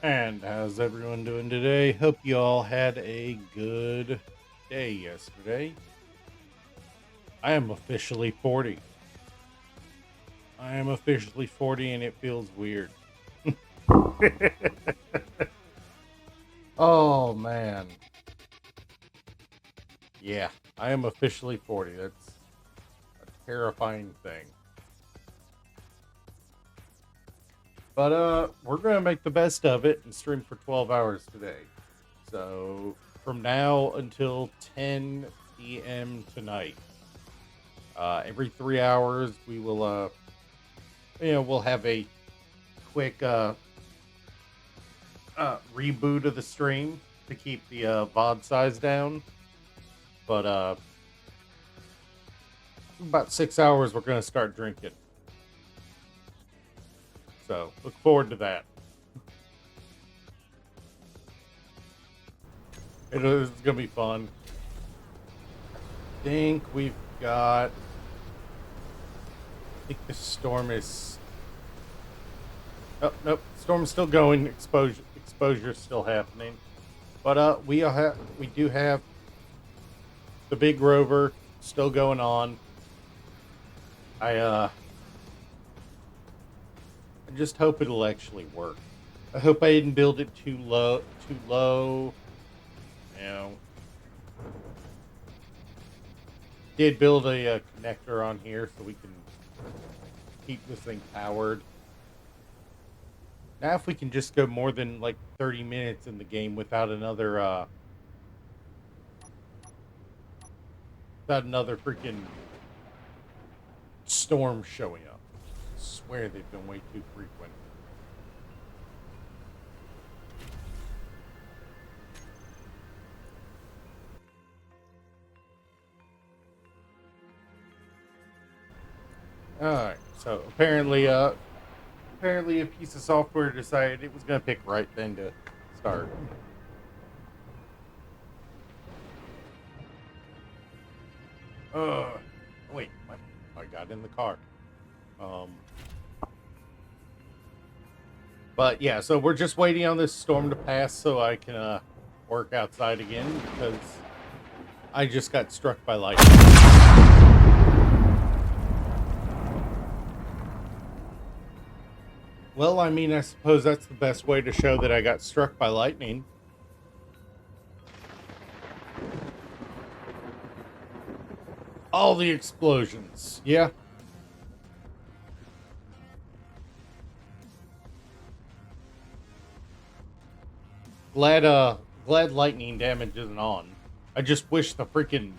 And how's everyone doing today? Hope you all had a good day yesterday. I am officially 40. I am officially 40 and it feels weird. Oh man. Yeah, I am officially 40. That's a terrifying thing. But we're going to make the best of it and stream for 12 hours today. So, from now until 10 p.m. tonight. Every 3 hours, we will, we'll have a quick reboot of the stream to keep the VOD size down. But about 6 hours, we're going to start drinking. So look forward to that. It is going to be fun. I think we've got. I think the storm is. Oh nope, storm's still going. Exposure's still happening. But we do have the big rover still going on. I just hope it'll actually work. I hope I didn't build it too low. You know, did build a connector on here so we can keep this thing powered. Now, if we can just go more than like 30 minutes in the game without another freaking storm showing up. I swear they've been way too frequent. Alright, so apparently a piece of software decided it was gonna pick right then to start. Wait, I got in the car. But yeah, so we're just waiting on this storm to pass so I can work outside again because I just got struck by lightning. Well, I mean, I suppose that's the best way to show that I got struck by lightning. All the explosions. Yeah. Glad lightning damage isn't on. I just wish the freaking.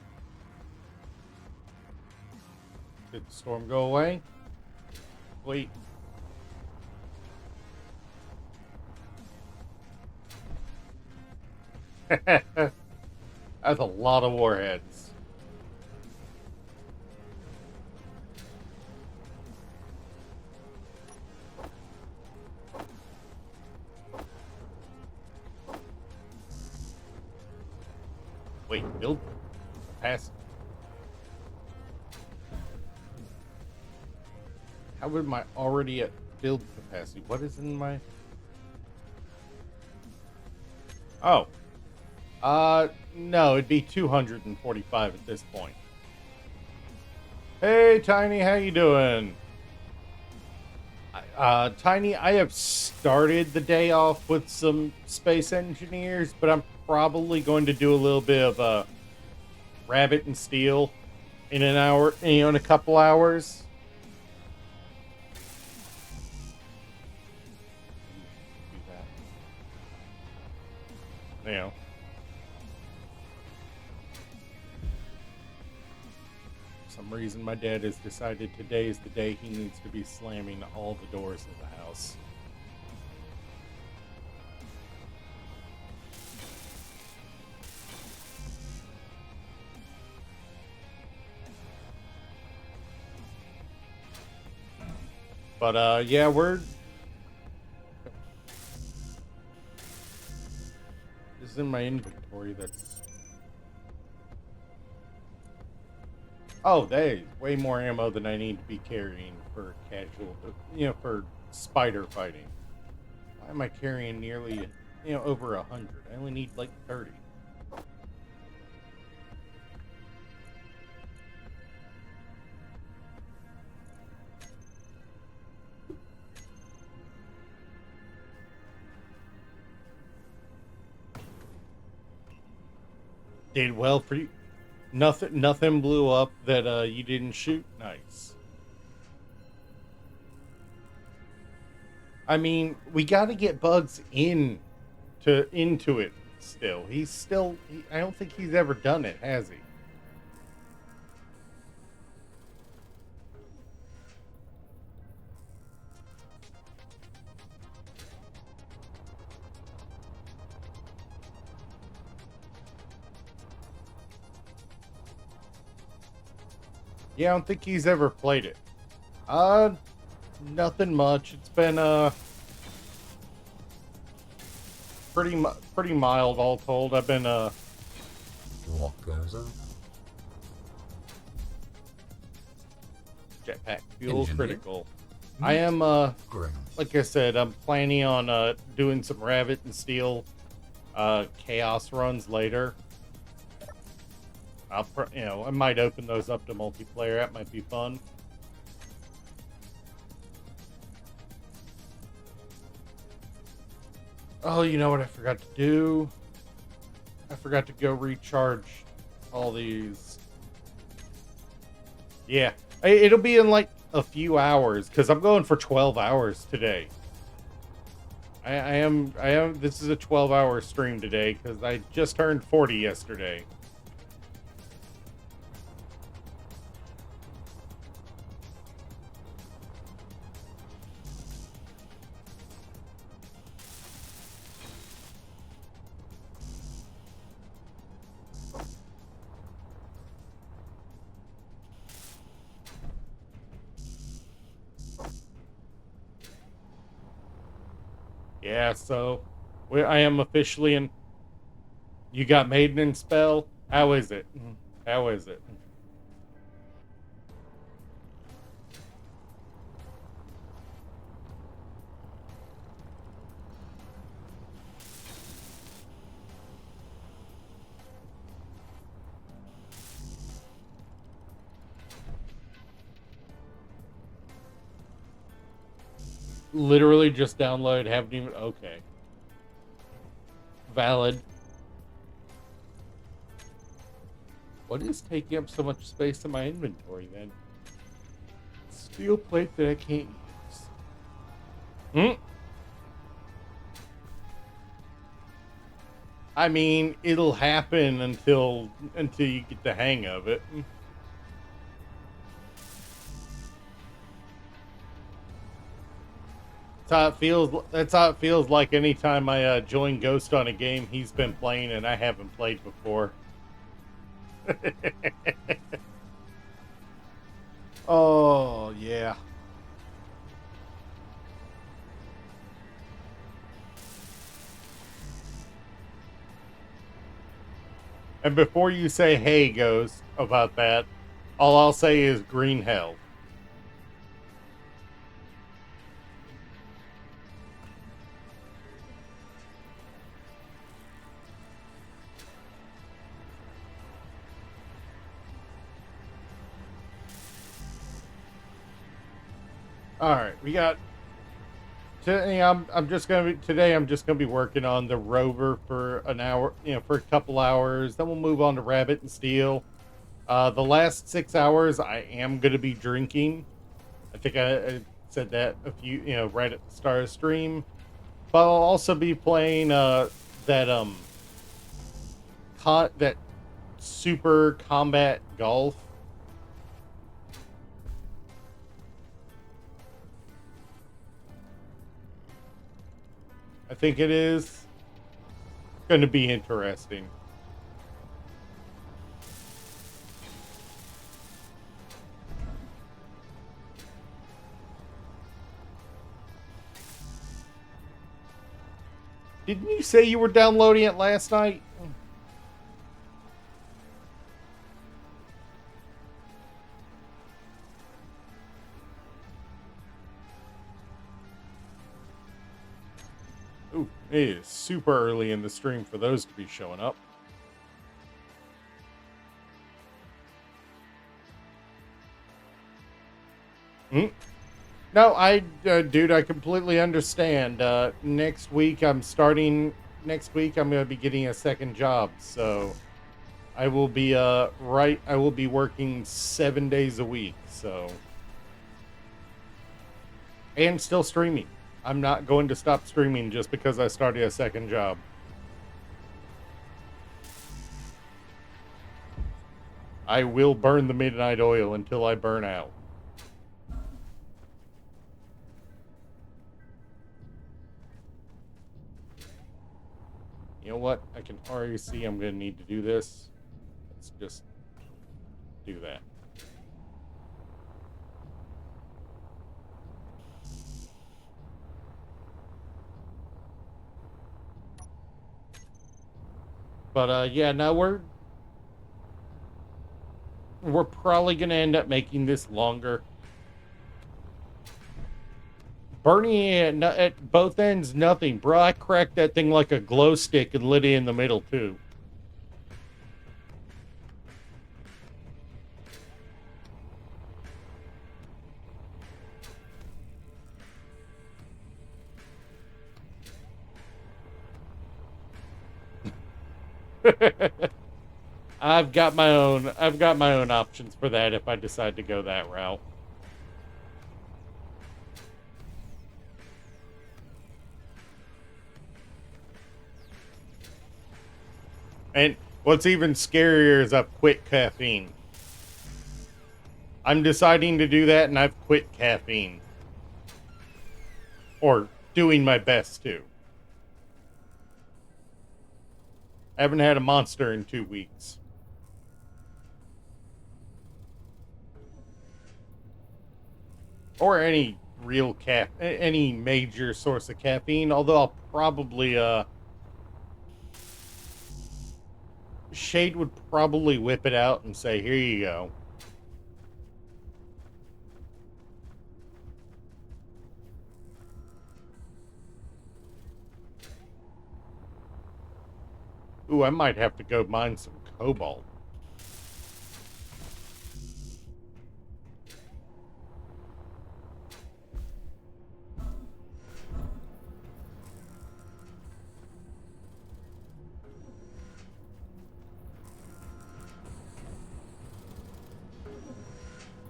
Did the storm go away? Wait. That's a lot of warheads. Wait, build pass. How am I already at build capacity? What is in my? Oh. No, it'd be 245 at this point. Hey, Tiny, how you doing? Tiny, I have started the day off with some space engineers, but I'm probably going to do a little bit of rabbit and steel in an hour, in a couple hours. You know. For some reason, my dad has decided today is the day he needs to be slamming all the doors in the house. But yeah, we're. This is in my inventory. That's. Oh, there's way more ammo than I need to be carrying for casual, for spider fighting. Why am I carrying nearly, over 100? I only need like 30. Did well for you. Nothing blew up that you didn't shoot. Nice. I mean, we got to get Bugs into it still. I don't think he's ever done it, has he? Yeah, I don't think he's ever played it. Uh, Nothing much. It's been pretty mild all told. I've been What goes on? jetpack fuel Engineer. critical. I am Grim. like I said, I'm planning on doing some Rabbit and Steel chaos runs later. I might open those up to multiplayer. That might be fun. Oh, you know what I forgot to do? I forgot to go recharge all these. Yeah, it'll be in like a few hours because I'm going for 12 hours today. I am. This is a 12-hour stream today because I just turned 40 yesterday. Yeah, so I am officially in. You got Maiden and Spell? How is it? How is it? Literally just download, haven't even. Okay. Valid. What is taking up so much space in my inventory then? Steel plate that I can't use. I mean, it'll happen until you get the hang of it. That's how it feels like anytime I join Ghost on a game he's been playing and I haven't played before. Oh, yeah. And before you say hey, Ghost, about that, all I'll say is green hell. All right, we got. I'm just gonna be today. I'm just gonna be working on the rover for an hour, for a couple hours. Then we'll move on to Rabbit and Steel. The last 6 hours, I am gonna be drinking. I think I said that a few, right at the start of the stream. But I'll also be playing that that super combat golf. I think it is going to be interesting. Didn't you say you were downloading it last night? Ooh, it is super early in the stream for those to be showing up. Hmm? No, dude, I completely understand. Next week I'm starting. Next week I'm going to be getting a second job, so I will be I will be working 7 days a week. So, and still streaming. I'm not going to stop streaming just because I started a second job. I will burn the midnight oil until I burn out. You know what? I can already see I'm going to need to do this. Let's just do that. But yeah, now we're probably going to end up making this longer. Burning it at both ends, nothing. Bro, I cracked that thing like a glow stick and lit it in the middle, too. I've got my own options for that if I decide to go that route. And what's even scarier is I've quit caffeine. I'm deciding to do that, and I've quit caffeine. Or doing my best to. I haven't had a Monster in 2 weeks. Or any any major source of caffeine, although I'll probably, Shade would probably whip it out and say, here you go. Ooh, I might have to go mine some cobalt.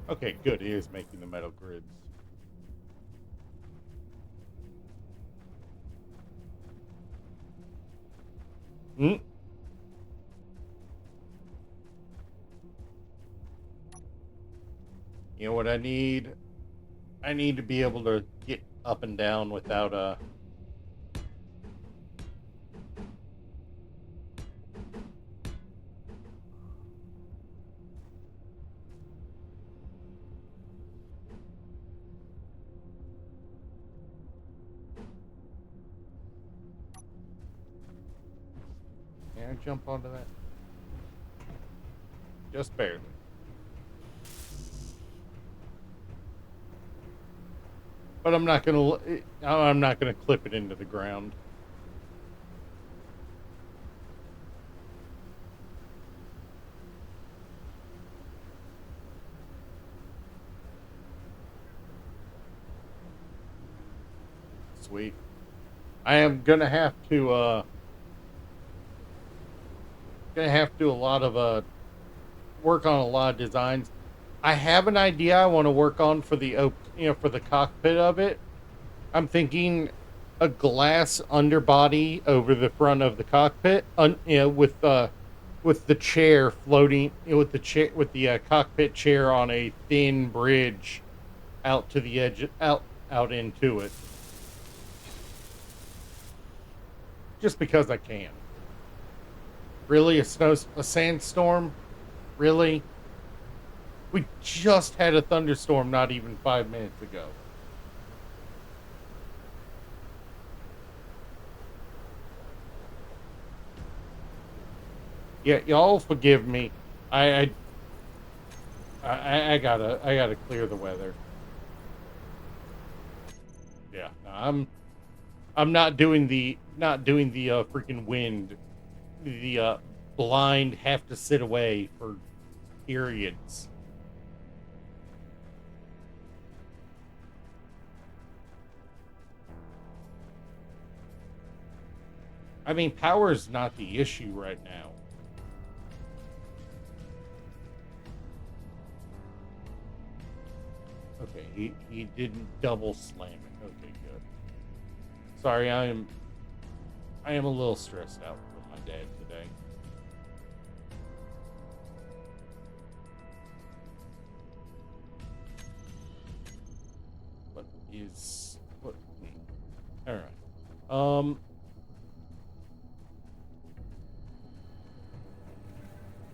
Okay, good. It is making the metal grids. Hmm? You know what I need? I need to be able to get up and down without Can I jump onto that? Just barely. But I'm not gonna clip it into the ground. Sweet. I am gonna have to do a lot of work on a lot of designs. I have an idea I want to work on for for the cockpit of it. I'm thinking a glass underbody over the front of the cockpit, with the chair floating, with the cockpit chair on a thin bridge out to the edge, out into it. Just because I can. Really, a sandstorm? Really? We just had a thunderstorm not even 5 minutes ago. Yeah, y'all forgive me. I gotta clear the weather. Yeah, I'm not doing the freaking wind, the blind have to sit away for periods. I mean, power's not the issue right now. Okay, he didn't double slam it. Okay, good. Sorry, I am a little stressed out with my dad today. What is what? All right.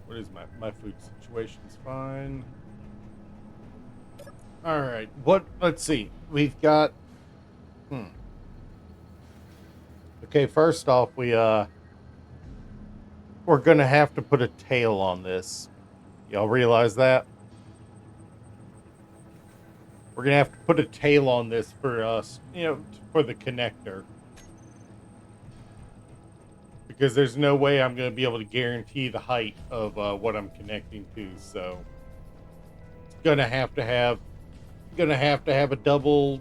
What is my food situation's fine. All right. What? Let's see. We've got. Hmm. Okay. First off, we're gonna have to put a tail on this. Y'all realize that? We're gonna have to put a tail on this for us, for the connector, because there's no way I'm gonna be able to guarantee the height of what I'm connecting to. So it's gonna have to have a double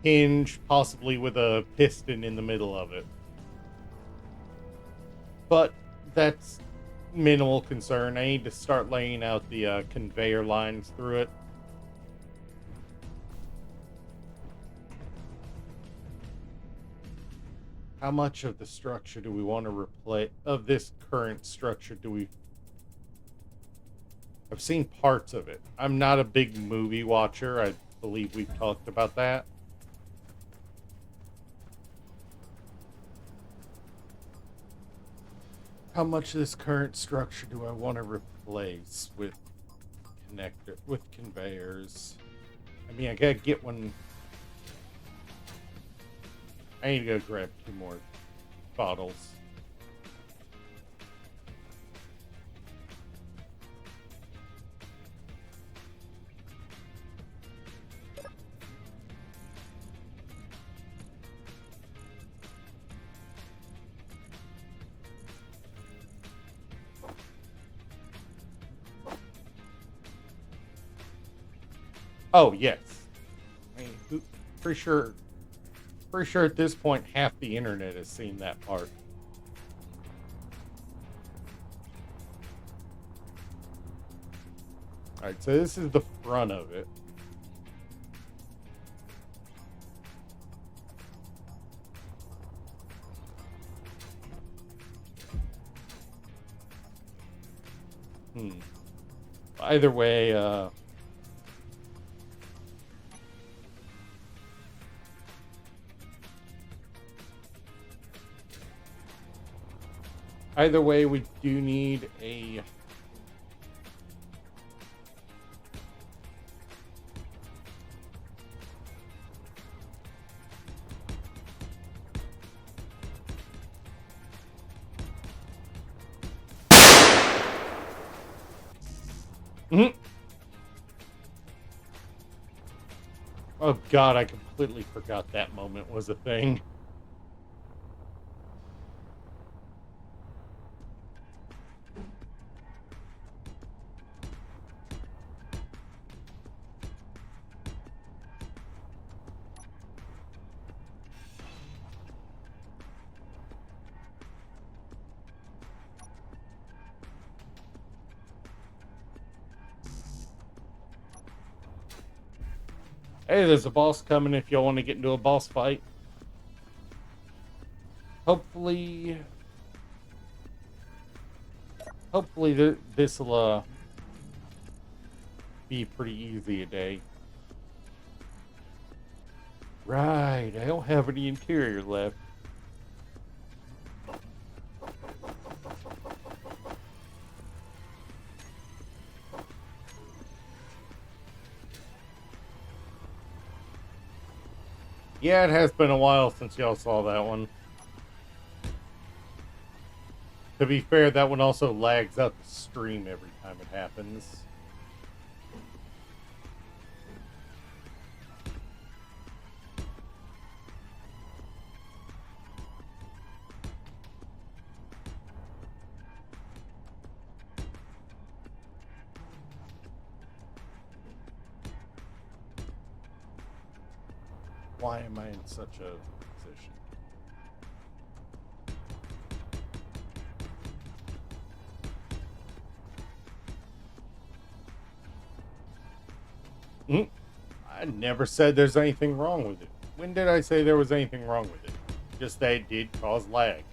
hinge, possibly with a piston in the middle of it. But that's minimal concern. I need to start laying out the conveyor lines through it. How much of the structure do we want to replace? Of this current structure, I've seen parts of it. I'm not a big movie watcher. I believe we've talked about that. How much of this current structure do I want to replace with conveyors? I mean, I gotta get one. I need to go grab 2 more bottles. Oh yes. I mean, pretty sure at this point half the internet has seen that part. All right, so this is the front of it. Either way, we do need a. Oh god, I completely forgot that moment was a thing. Hey, there's a boss coming if y'all want to get into a boss fight. Hopefully this'll be pretty easy today. Right, I don't have any interior left. Yeah, it has been a while since y'all saw that one. To be fair, that one also lags out the stream every time it happens. Why am I in such a position? I never said there's anything wrong with it. When did I say there was anything wrong with it? Just that it did cause lag.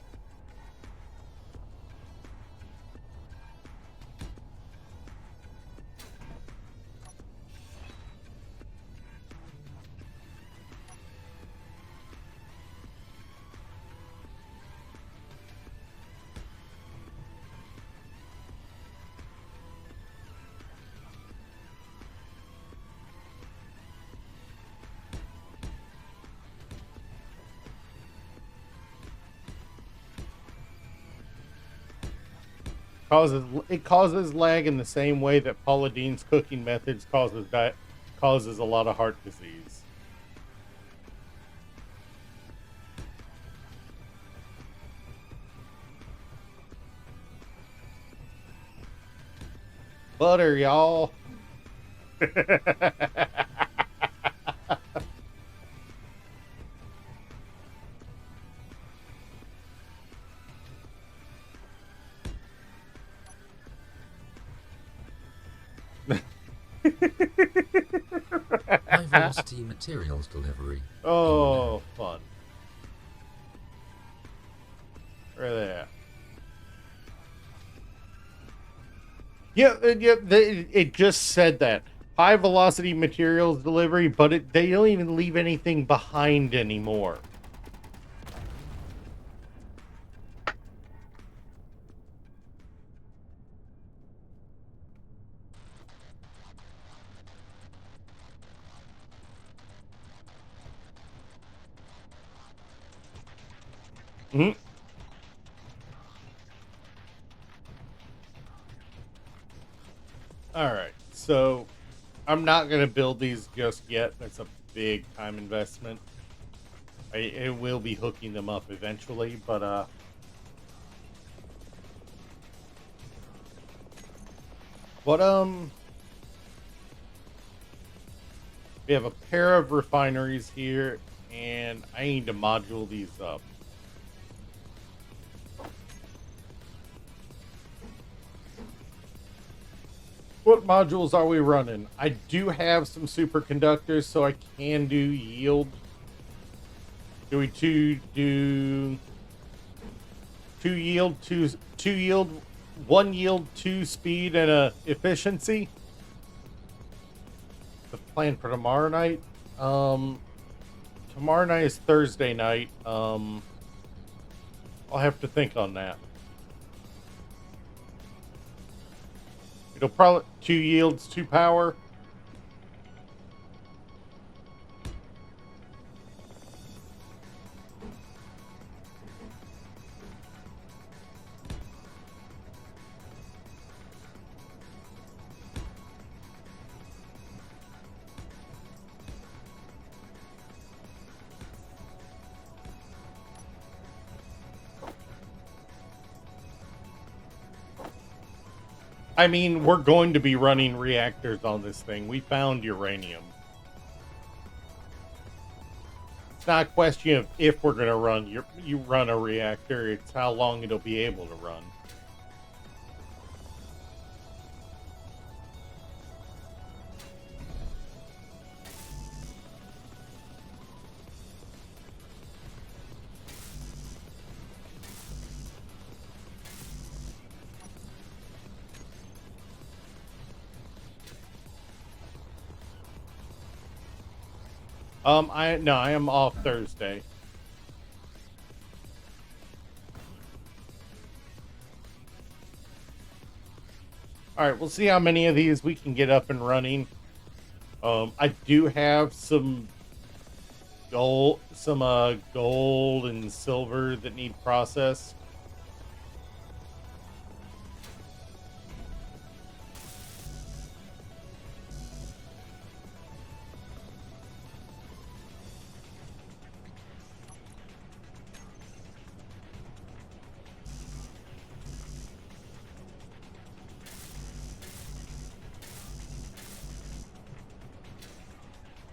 It causes lag in the same way that Paula Deen's cooking methods causes a lot of heart disease. Butter, y'all. High velocity materials delivery. Oh, fun. Where are they at? Yeah, it just said that. High velocity materials delivery, but they don't even leave anything behind anymore. Mm-hmm. All right, so I'm not gonna build these just yet. That's a big time investment. I will be hooking them up eventually, but what we have a pair of refineries here, and I need to module these up. What modules are we running? I do have some superconductors, so I can do yield. Do we do two yield, one yield, two speed, and a efficiency? The plan for tomorrow night. Tomorrow night is Thursday night. I'll have to think on that. It'll probably 2 yields, 2 power. I mean, we're going to be running reactors on this thing. We found uranium. It's not a question of if we're going to run you run a reactor. It's how long it'll be able to run. I am off Thursday. All right, we'll see how many of these we can get up and running. I do have some gold and silver that need processed.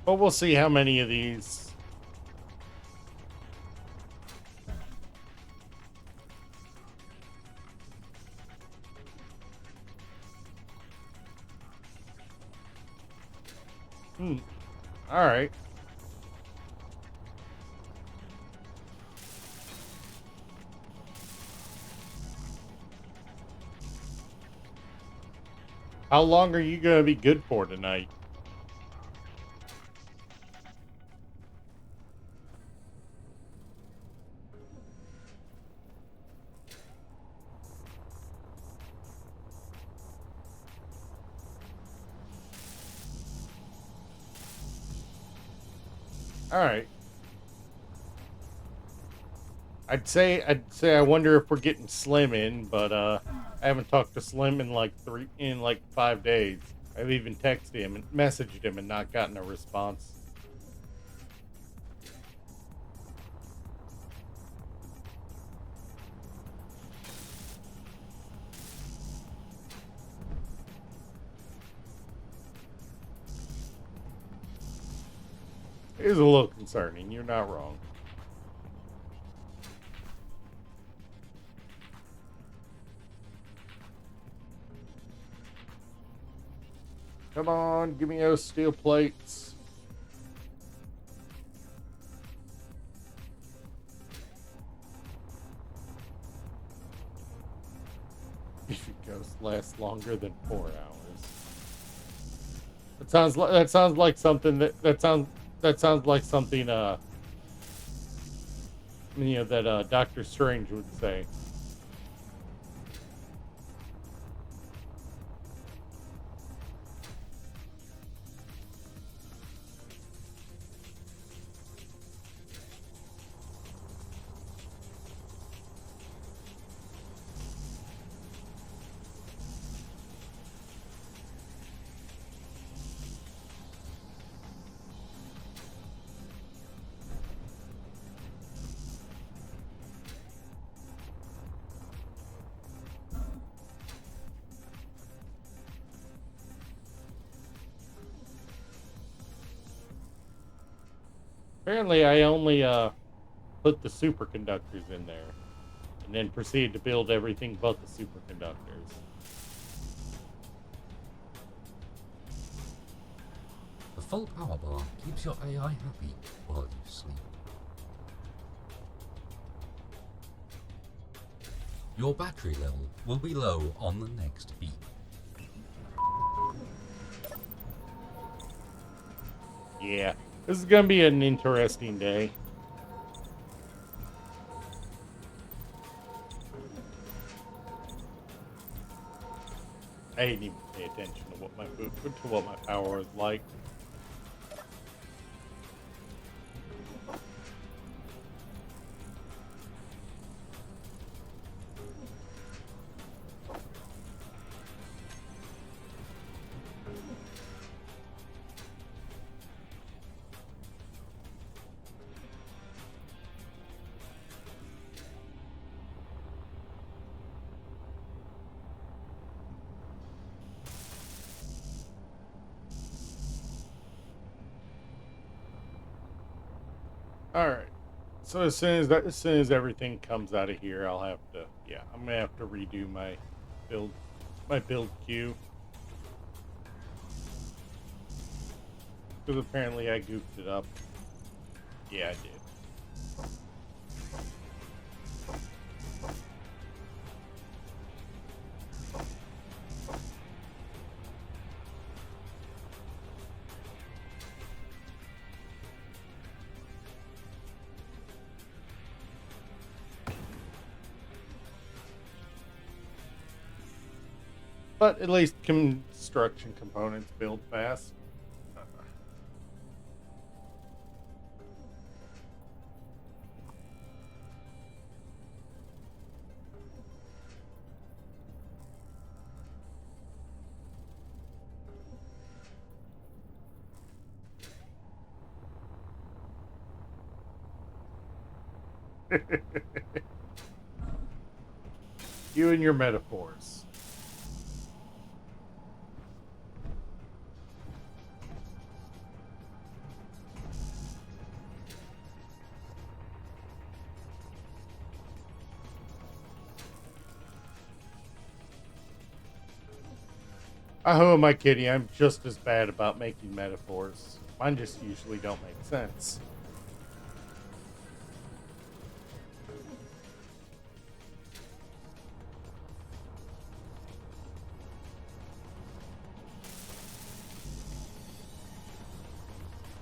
But we'll see how many of these Hmm. All right. How long are you gonna be good for tonight? All right. I'd say I wonder if we're getting Slim in, but I haven't talked to Slim in like 5 days. I've even texted him and messaged him and not gotten a response. It is a little concerning. You're not wrong. Come on, give me those steel plates. If it goes lasts longer than 4 hours. That sounds like something that sounds like something that Doctor Strange would say. Apparently, I only put the superconductors in there, and then proceeded to build everything but the superconductors. A full power bar keeps your AI happy while you sleep. Your battery level will be low on the next beep. Yeah, this is gonna be an interesting day. I didn't even pay attention to what my power was like. All right. So as soon as everything comes out of here, I'm gonna have to redo build my build queue because apparently I goofed it up. Yeah, I did. But at least construction components build fast. You and your metaphors. Who am I kidding? I'm just as bad about making metaphors. Mine just usually don't make sense.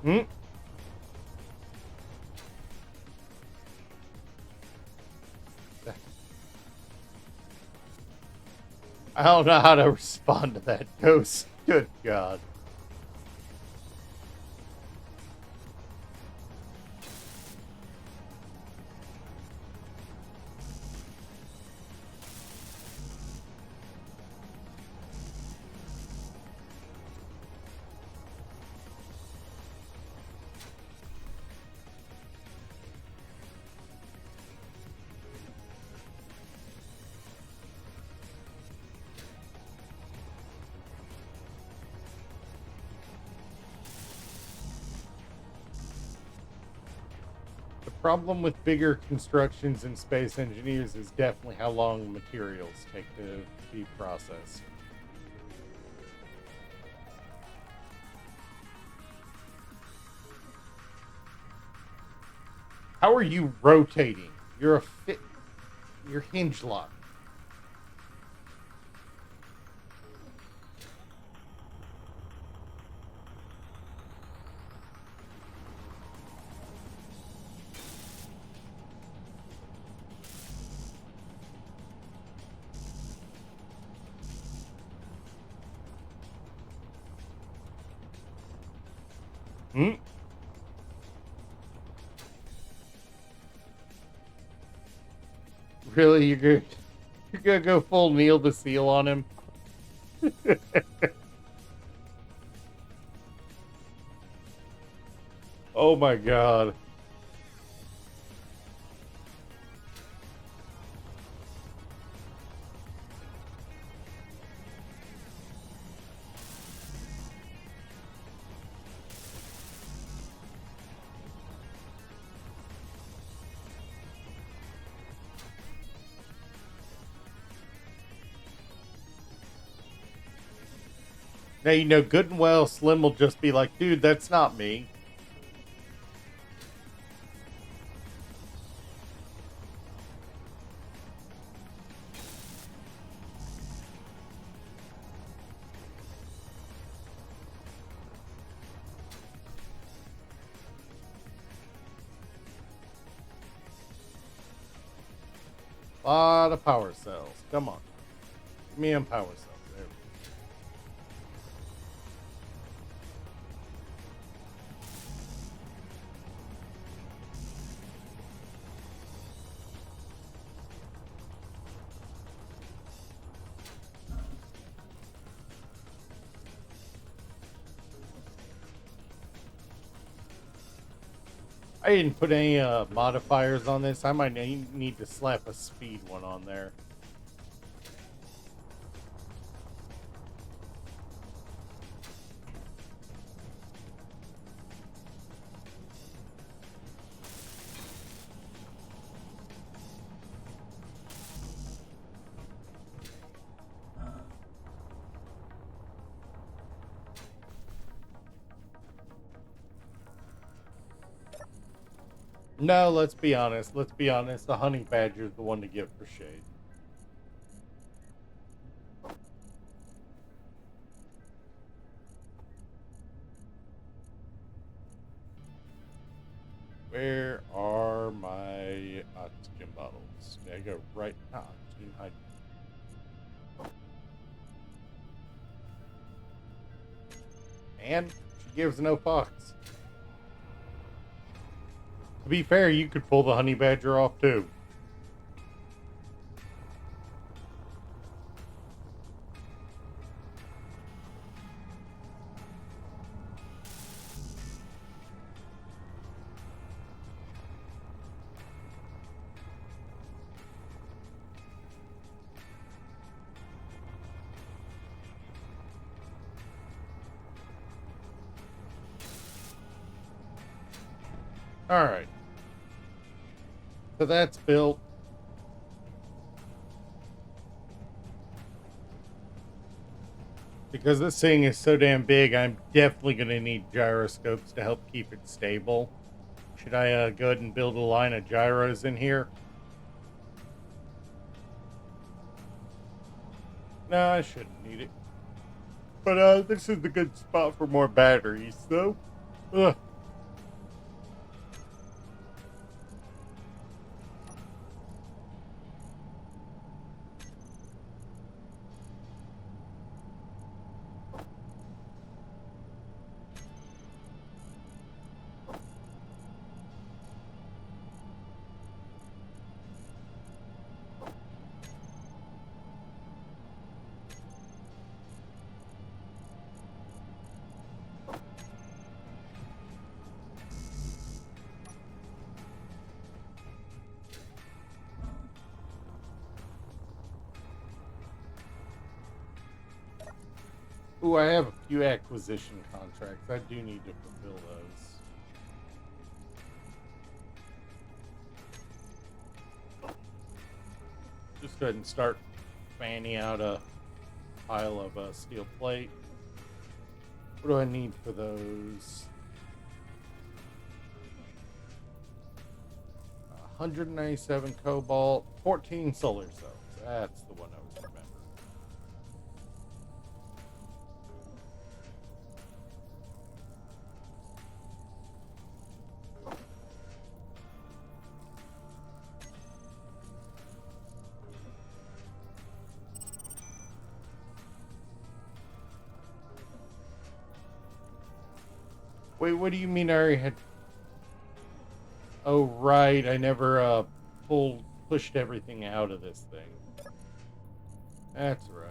Hmm? I don't know how to respond to that ghost. Good God. The problem with bigger constructions in Space Engineers is definitely how long materials take to be processed. How are you rotating? You're a fit. You're hinge locked. Hmm? Really? You're gonna go full Neil the Seal on him? Oh my God. Now, you know, good and well, Slim will just be like, dude, that's not me. A lot of power cells. Come on. Give me them power cells. There we go. I didn't put any modifiers on this. I might need to slap a speed one on there. No, let's be honest. Let's be honest. The honey badger is the one to get for shade. Where are my oxygen bottles? There you go. Right. Oxygen. And she gives no fucks. To be fair, you could pull the honey badger off too. All right. So that's built. Because this thing is so damn big, I'm definitely going to need gyroscopes to help keep it stable. Should I go ahead and build a line of gyros in here? No, I shouldn't need it. But this is a good spot for more batteries, though. Ugh. Ooh, I have a few acquisition contracts. I do need to fulfill those. Just go ahead and start fanning out a pile of steel plate. What do I need for those? 197 cobalt, 14 solar cells. That's the one I was remembering. Wait, what do you mean I already had... Oh, right. I never pushed everything out of this thing. That's right.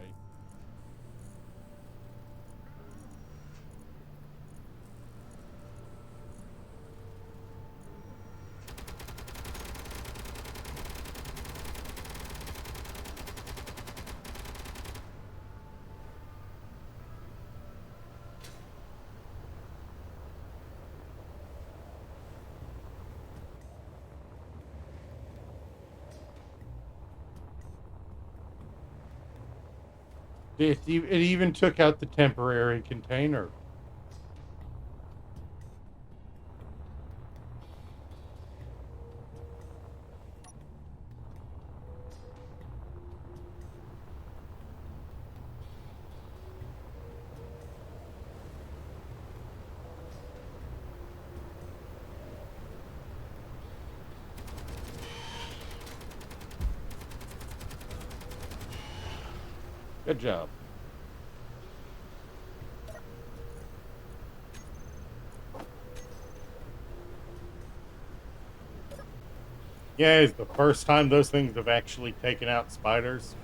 It even took out the temporary container. Good job. Yeah, it's the first time those things have actually taken out spiders.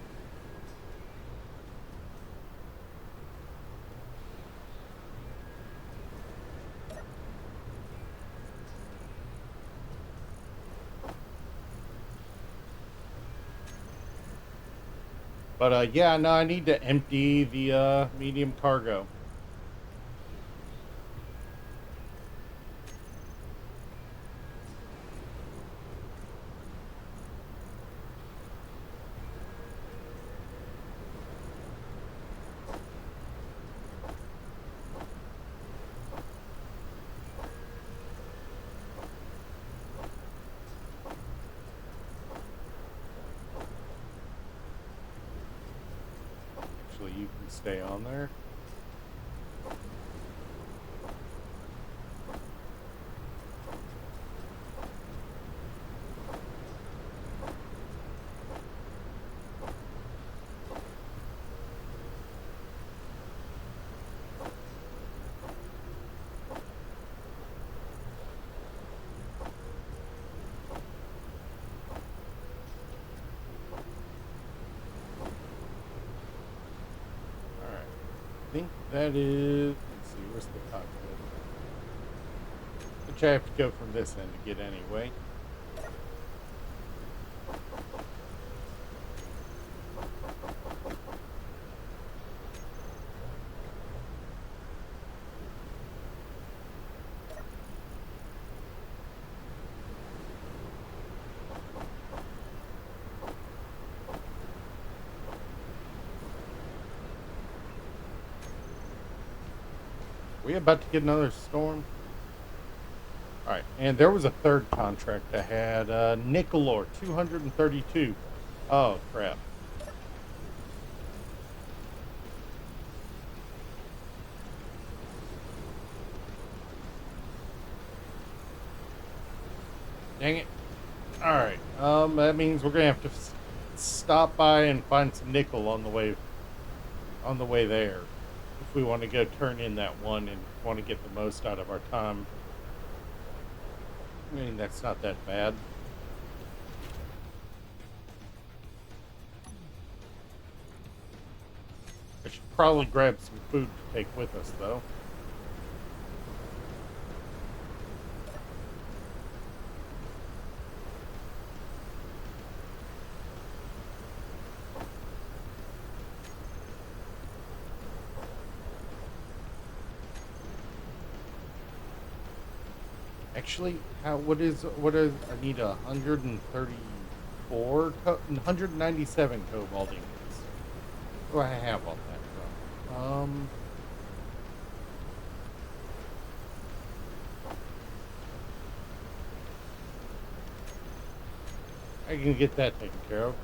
But yeah, no, I need to empty the medium cargo. Actually, you can stay on there. I think that is... Let's see, where's the cockpit? Which I have to go from this end to get anyway. We about to get another storm? Alright, and there was a third contract I had. Nicolor, 232. Oh, crap. Dang it. Alright, that means we're gonna have to stop by and find some nickel on the way there. If we want to go turn in that one and want to get the most out of our time. I mean, that's not that bad. I should probably grab some food to take with us, though. Actually, what is I need 134 197 cobalt ingots. What do I have on that from? I can get that taken care of.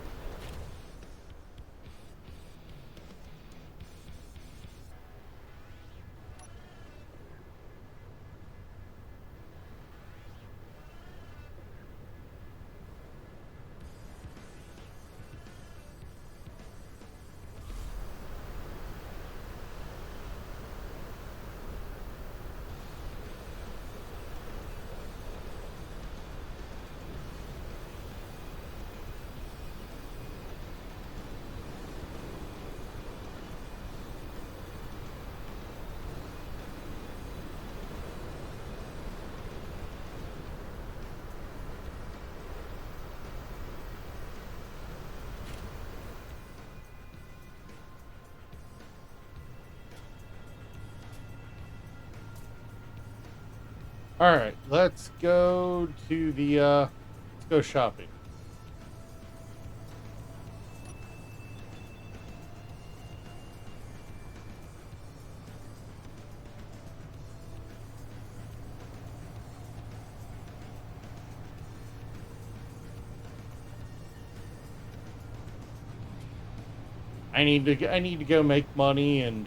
All right, let's go to the let's go shopping. I need to go make money and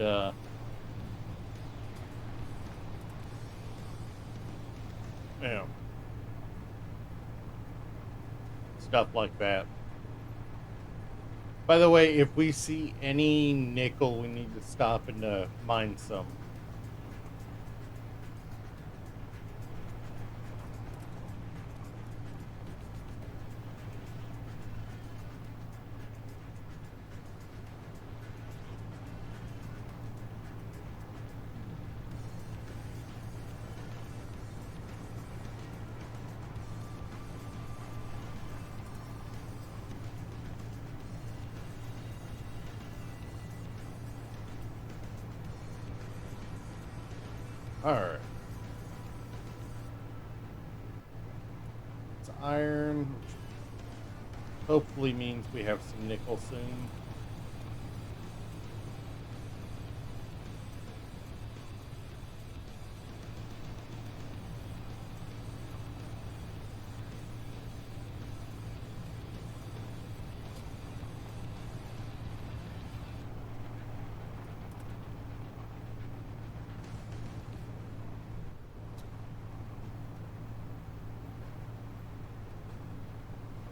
you know, stuff like that. By the way, if we see any nickel, we need to stop and mine some. All right. It's iron, which hopefully means we have some nickel soon.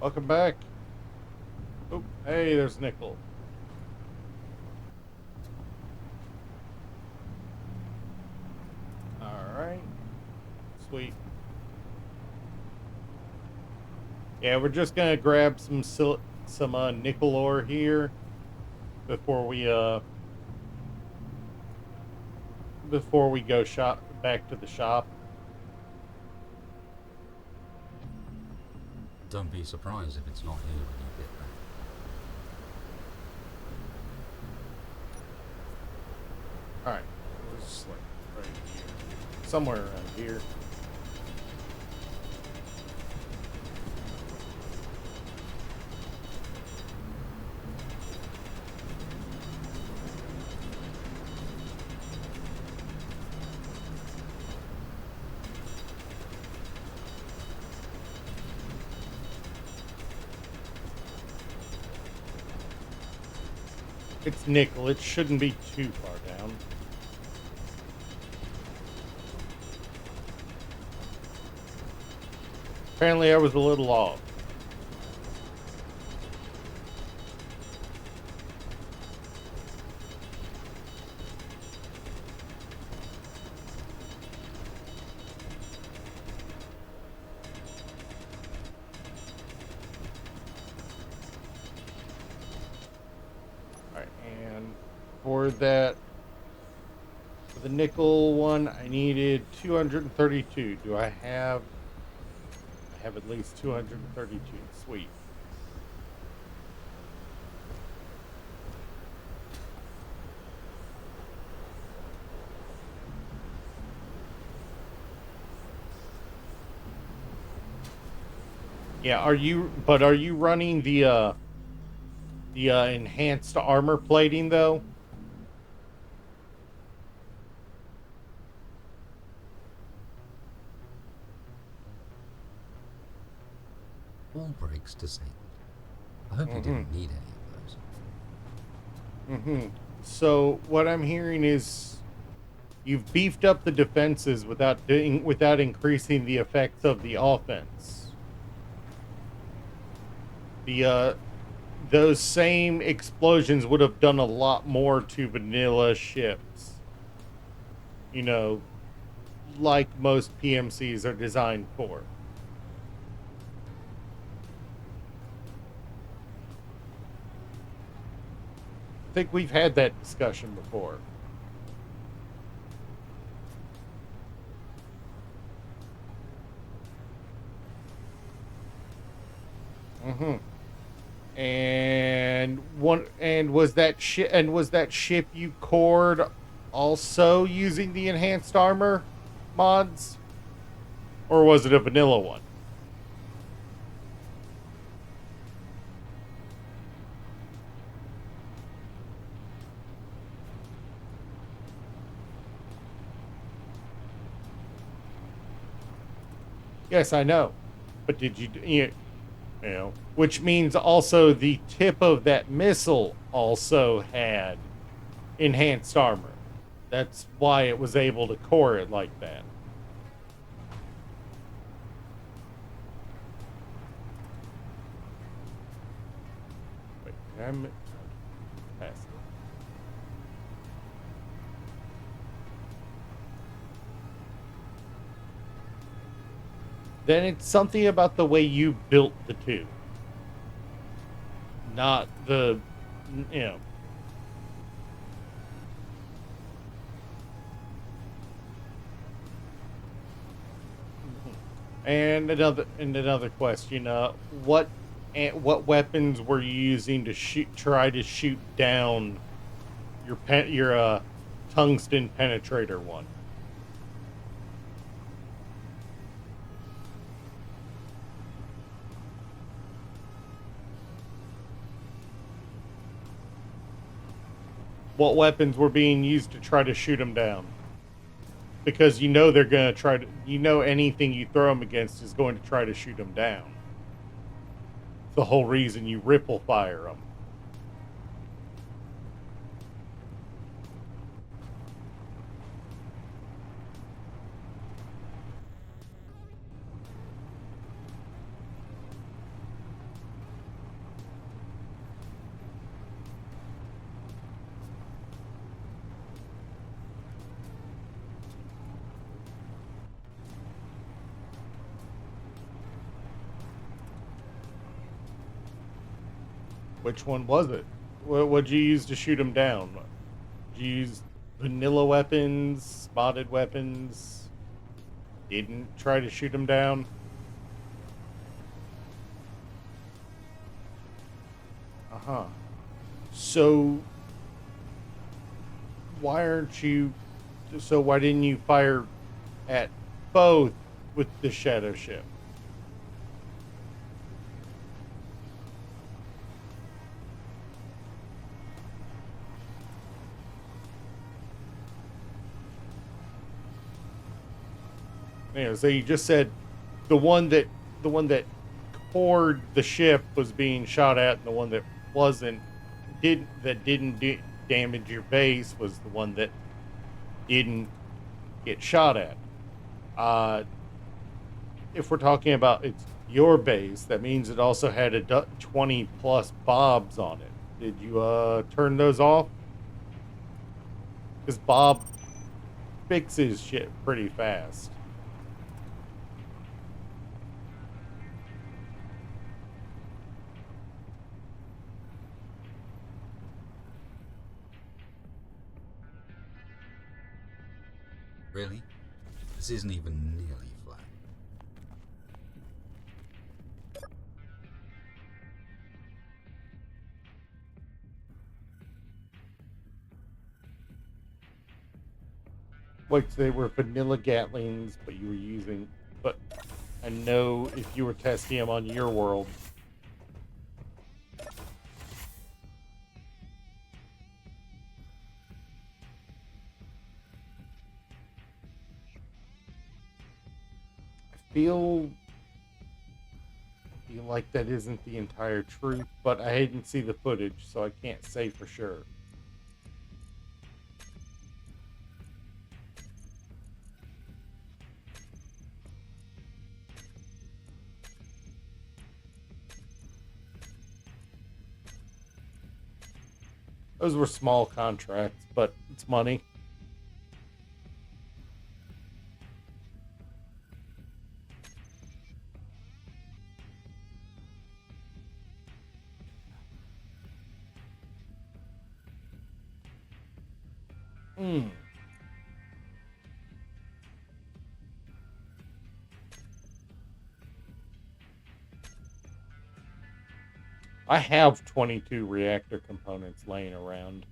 Welcome back. Oh, hey, there's nickel. All right. Sweet. Yeah, we're just gonna grab some nickel ore here before we go back to the shop. Don't be surprised if it's not here when you get back. All right, just like right here, somewhere around here. It's nickel. It shouldn't be too far down. Apparently, I was a little off. Alright, and for that, for the nickel one, I needed 232. Do I have? I have at least 232. Sweet. Yeah, are you running the enhanced armor plating though? All brakes disabled. I hope you didn't need any of those. So what I'm hearing is you've beefed up the defenses without increasing the effects of the offense. The those same explosions would have done a lot more to vanilla ships. You know, like most PMCs are designed for. I think we've had that discussion before. And was that ship you cored also using the enhanced armor mods, or was it a vanilla one? Yes, I know, but did you know, which means also the tip of that missile also had enhanced armor. That's why it was able to core it like that. Wait, I'm past it. Then it's something about the way you built the two, not the, you know. And another question: what weapons were you using to try to shoot down your tungsten penetrator one? What weapons were being used to try to shoot them down? Because you know they're going to try to, you know, anything you throw them against is going to try to shoot them down. It's the whole reason you ripple fire them. Which one was it? What'd you use to shoot them down? Did you use vanilla weapons, spotted weapons? Didn't try to shoot them down? Uh-huh. So why didn't you fire at both with the shadow ship? So you just said the one that cored the ship was being shot at, and the one that wasn't didn't damage your base was the one that didn't get shot at. Uh, if we're talking about it's your base, that means it also had 20 plus bobs on it. Did you turn those off? Because Bob fixes shit pretty fast. Really? This isn't even nearly flat. Like they were vanilla Gatlings, but you were using. But I know if you were testing them on your world. Feel like that isn't the entire truth, but I didn't see the footage, so I can't say for sure. Those were small contracts, but it's money. Hmm. I have 22 reactor components laying around.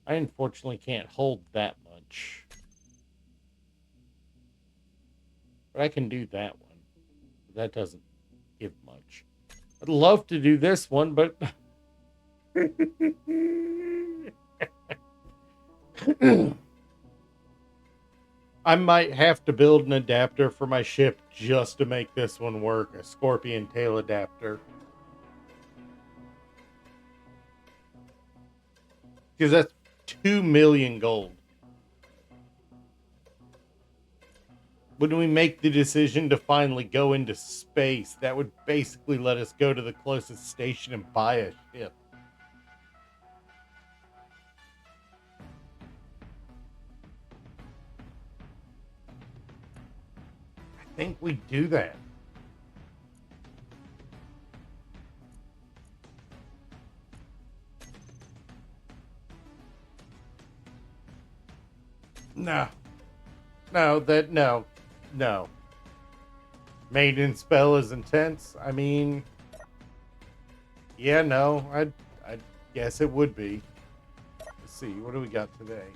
I unfortunately can't hold that much. But I can do that one. That doesn't give much. I'd love to do this one, but I might have to build an adapter for my ship just to make this one work. A scorpion tail adapter. Because that's 2 million gold. When we make the decision to finally go into space, that would basically let us go to the closest station and buy a ship. I think we do that. No. No. Maiden spell is intense. I mean, yeah, no. I guess it would be. Let's see. What do we got today?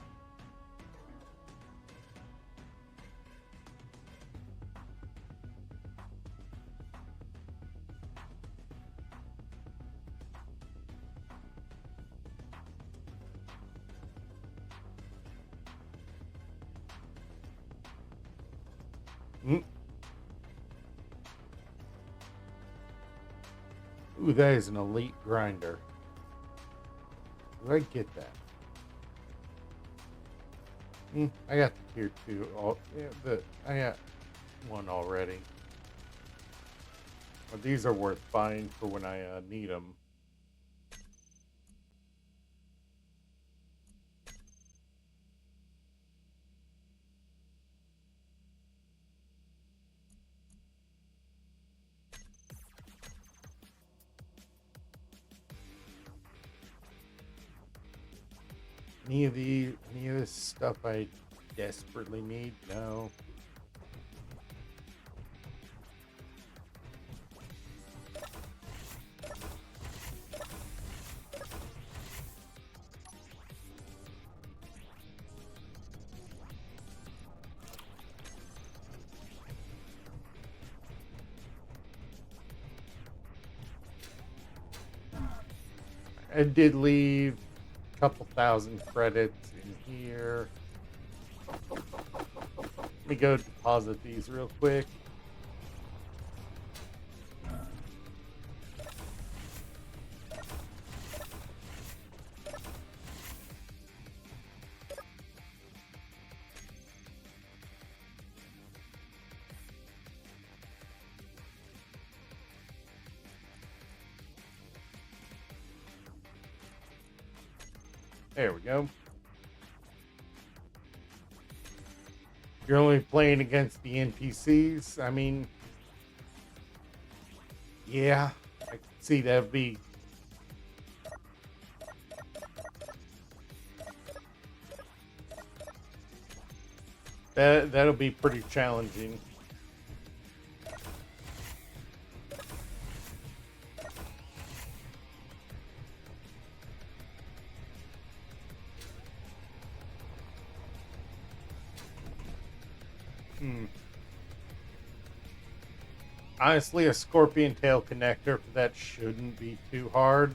Mm. Ooh, that is an elite grinder. Where did I get that? I got the tier 2. Yeah, I got one already. But these are worth buying for when I need them. Any of this stuff I desperately need? No. I did leave a couple thousand credits in here. Let me go deposit these real quick. There we go. You're only playing against the NPCs. I mean, yeah, I can see that'd be. That'll be pretty challenging. Honestly, a scorpion tail connector for that shouldn't be too hard.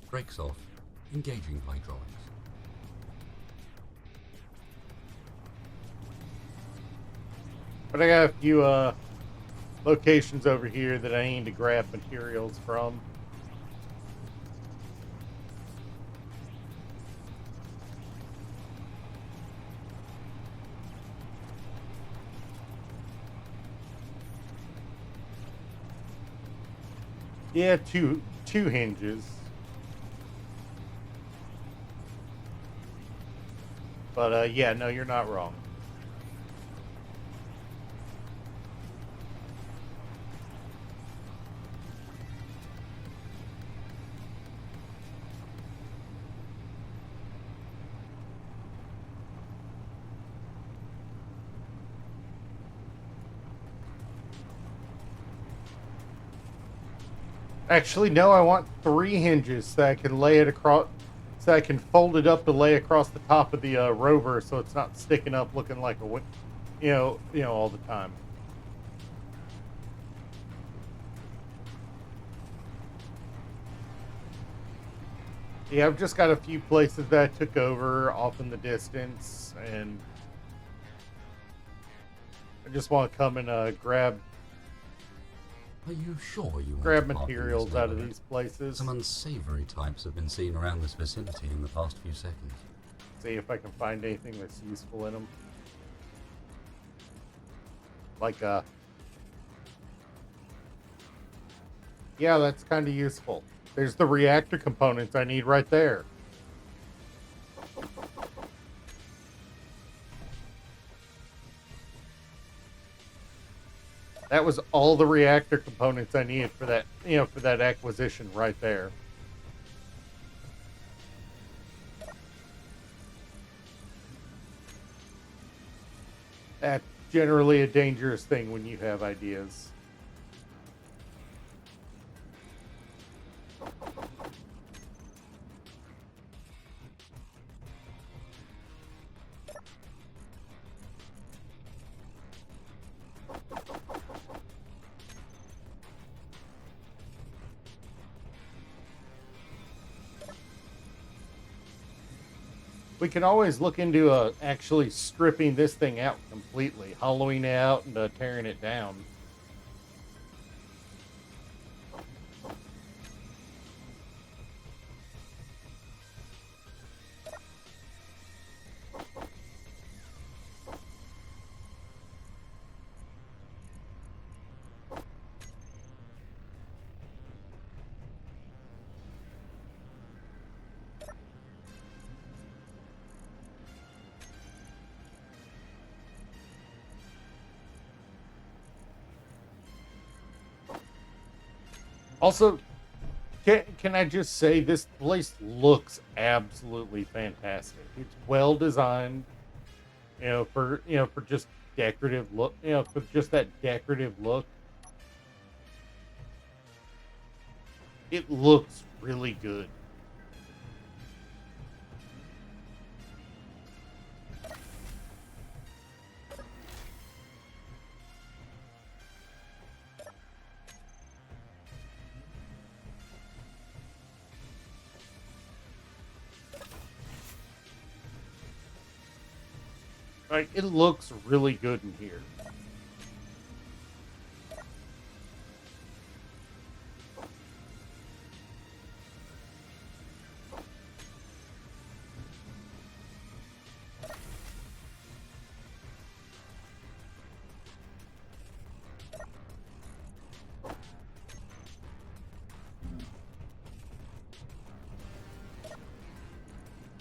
Brakes off. Engaging hydraulics. But I got a few locations over here that I need to grab materials from. Yeah, two hinges. But yeah, no, you're not wrong. Actually, no, I want 3 hinges so I can lay it across, so I can fold it up to lay across the top of the rover, so it's not sticking up, looking like a, all the time. Yeah, I've just got a few places that I took over off in the distance, and I just want to come and grab Are you sure you want grab to park in this materials out of neighborhood? these places. Some unsavory types have been seen around this vicinity in the past few seconds. See if I can find anything that's useful in them. Like, yeah, that's kind of useful. There's the reactor components I need right there. That was all the reactor components I needed for that, for that acquisition right there. That's generally a dangerous thing when you have ideas. We can always look into actually stripping this thing out completely, hollowing it out and tearing it down. Also, can I just say this place looks absolutely fantastic. It's well designed, for just decorative look, for just that decorative look. It looks really good. Like, it looks really good in here.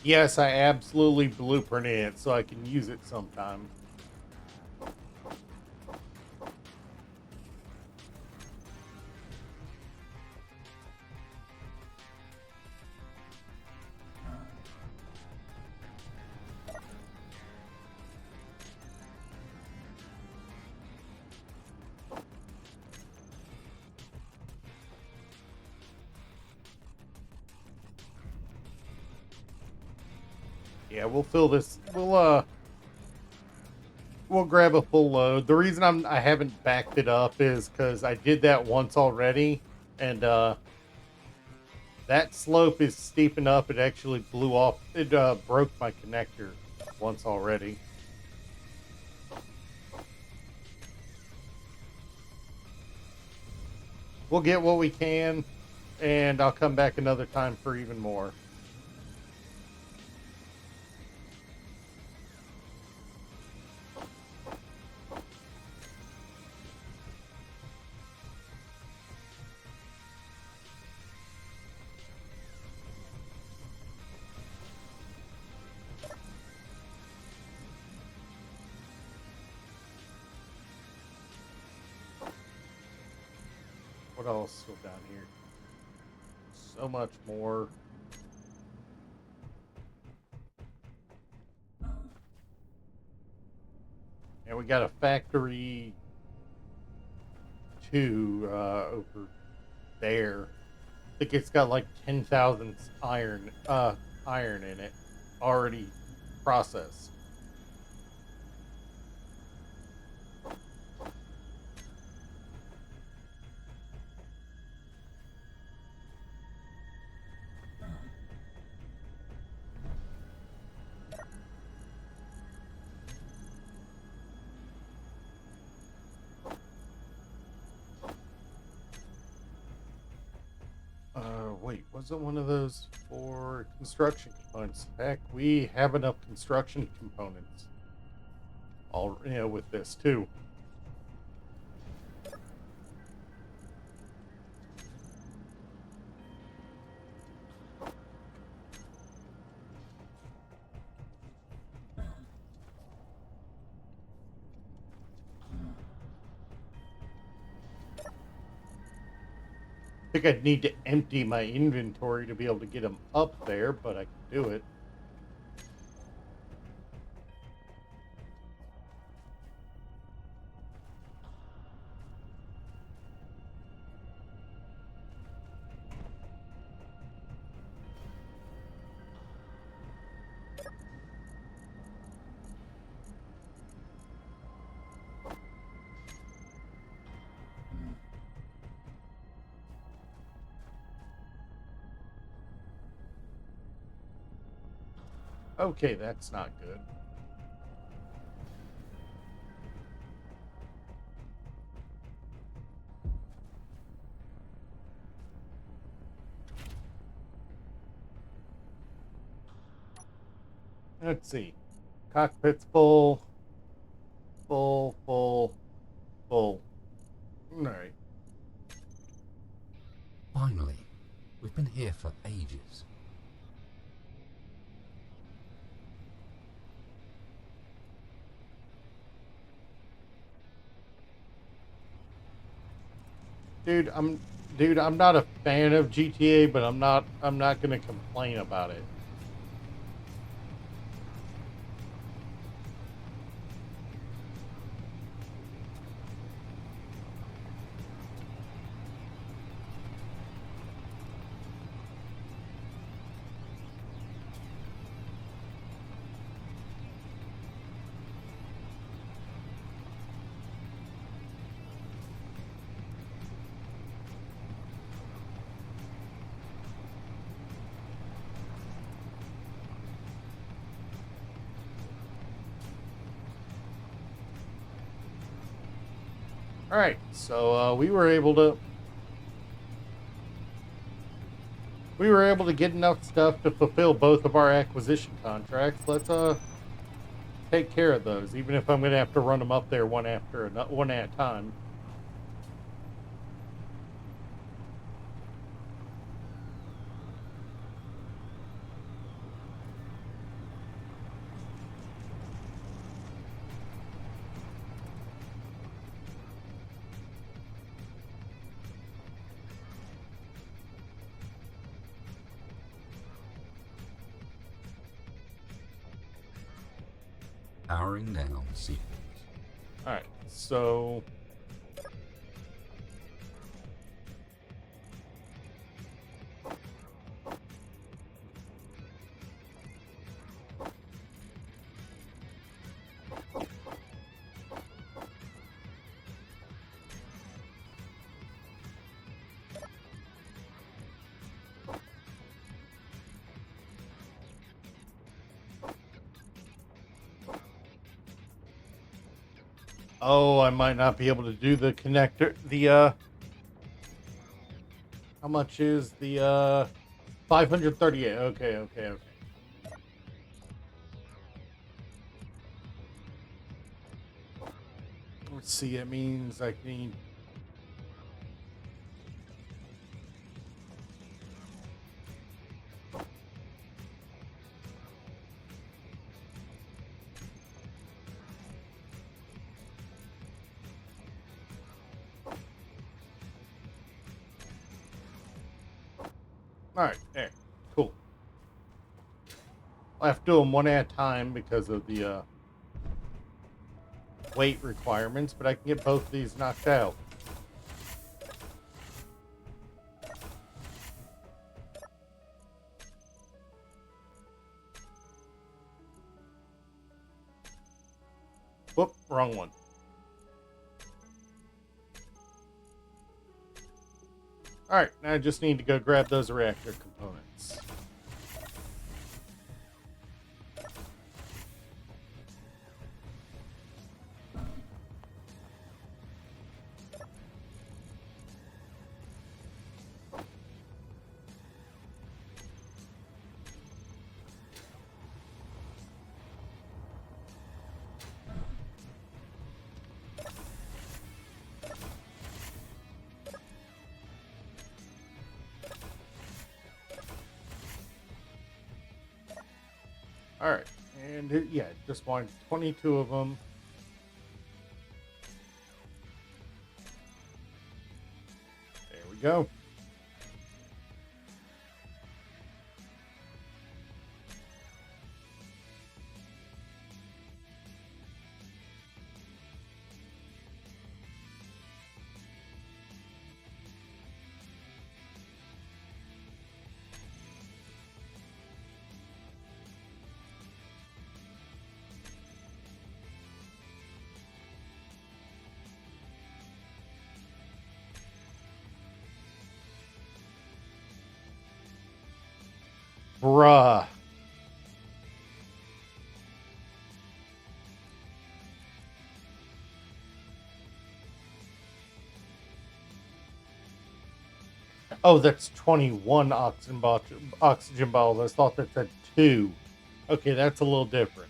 Yes, I absolutely blueprinted it so I can use it sometime. Yeah, we'll fill this. We'll grab a full load. The reason I haven't backed it up is because I did that once already, and that slope is steep enough. It actually blew off. It broke my connector once already. We'll get what we can, and I'll come back another time for even more. What else is down here? So much more. And we got a factory 2 over there. I think it's got like 10,000 iron in it already processed. Wait, was it one of those for construction components? Heck, we have enough construction components. All with this too. I think I'd need to empty my inventory to be able to get them up there, but I can do it. Okay, that's not good. Let's see. Cockpit's full. Full, full, full. Alright. Finally, we've been here for ages. I'm not a fan of GTA, but I'm not gonna complain about it. All right, so we were able to get enough stuff to fulfill both of our acquisition contracts. Let's take care of those, even if I'm going to have to run them up there one after another, one at a time. Powering down sequence. All right, so oh, I might not be able to do the connector. How much is the 538? Okay, okay, okay. Let's see. It means I need. All right, there. Cool. I have to do them one at a time because of the weight requirements, but I can get both of these knocked out. Whoop, wrong one. Alright, now I just need to go grab those reactor components. Alright, and yeah, just wanted 22 of them. There we go. Bruh. Oh, that's 21 oxygen balls. I thought that said 2. Okay, that's a little different.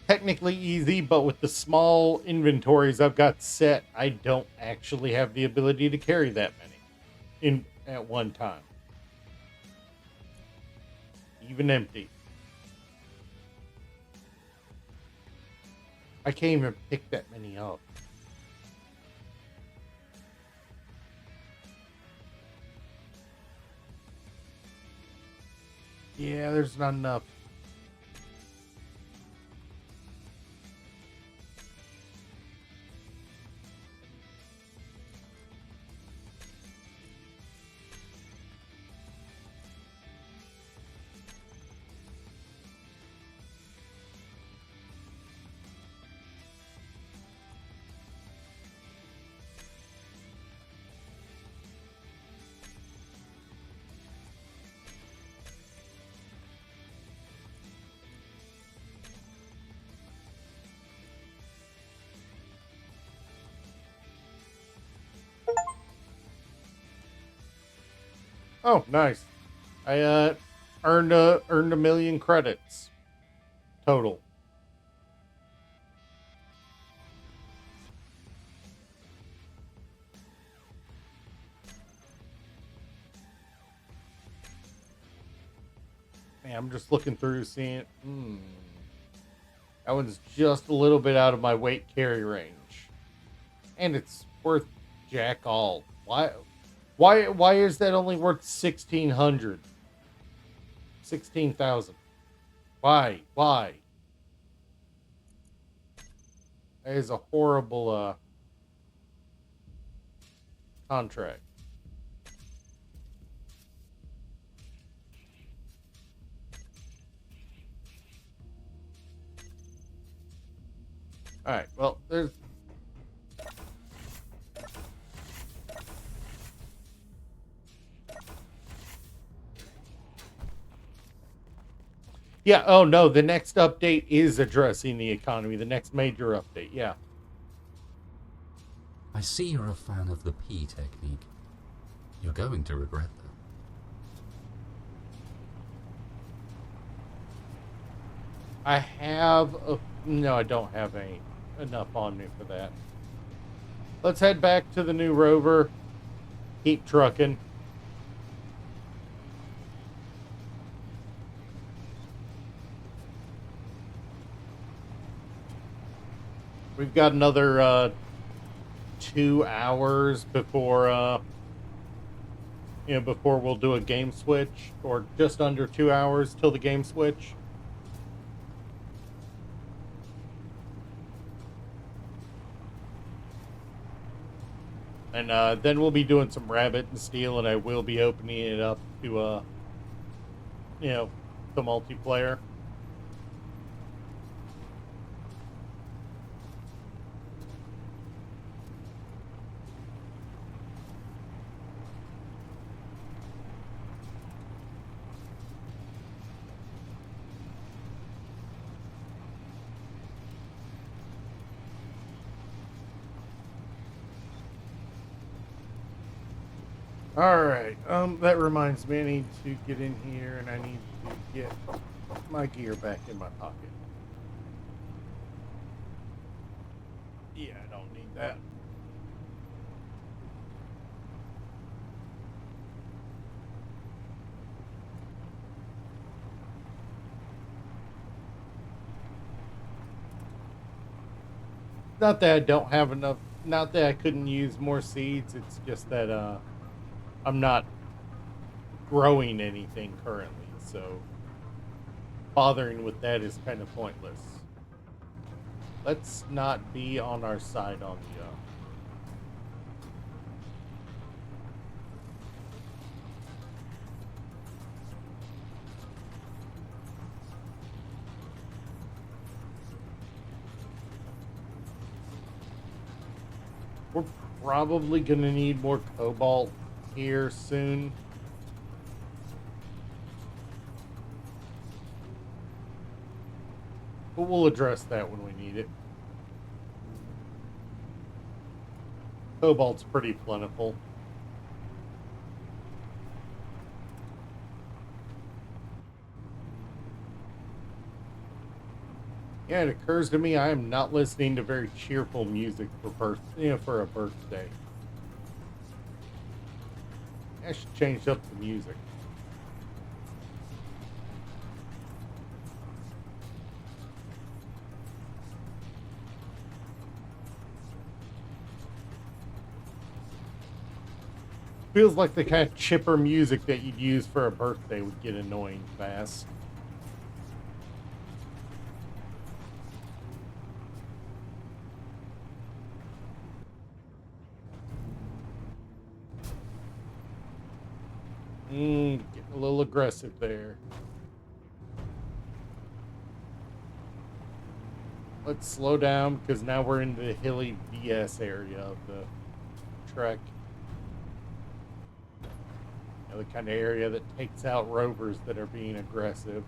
Technically easy, but with the small inventories I've got set, I don't actually have the ability to carry that many in at one time. Even empty. I can't even pick that many up. Yeah, there's not enough. Oh, nice. I earned a million credits total. Man, I'm just looking through, seeing. That one's just a little bit out of my weight carry range, and it's worth jack all. Why is that only worth 1,600? 16,000. Why? Why? That is a horrible contract. All right. Well, there's. Yeah. Oh no, the next update is addressing the economy. The next major update. Yeah. I see you're a fan of the P technique. You're going to regret that. I have a. No, I don't have enough on me for that. Let's head back to the new rover. Keep trucking. We've got another 2 hours before before we'll do a game switch, or just under 2 hours till the game switch. And then we'll be doing some Rabbit and Steel, and I will be opening it up to the multiplayer. All right. That reminds me, I need to get in here, and I need to get my gear back in my pocket. Yeah, I don't need that. Not that I don't have enough. Not that I couldn't use more seeds. It's just that I'm not growing anything currently, so bothering with that is kind of pointless. Let's not be on our side on the We're probably gonna need more cobalt here soon. But we'll address that when we need it. Cobalt's pretty plentiful. Yeah, it occurs to me I am not listening to very cheerful music for a birthday. I should change up the music. Feels like the kind of chipper music that you'd use for a birthday would get annoying fast. Getting a little aggressive there. Let's slow down because now we're in the hilly VS area of the trek. The kind of area that takes out rovers that are being aggressive.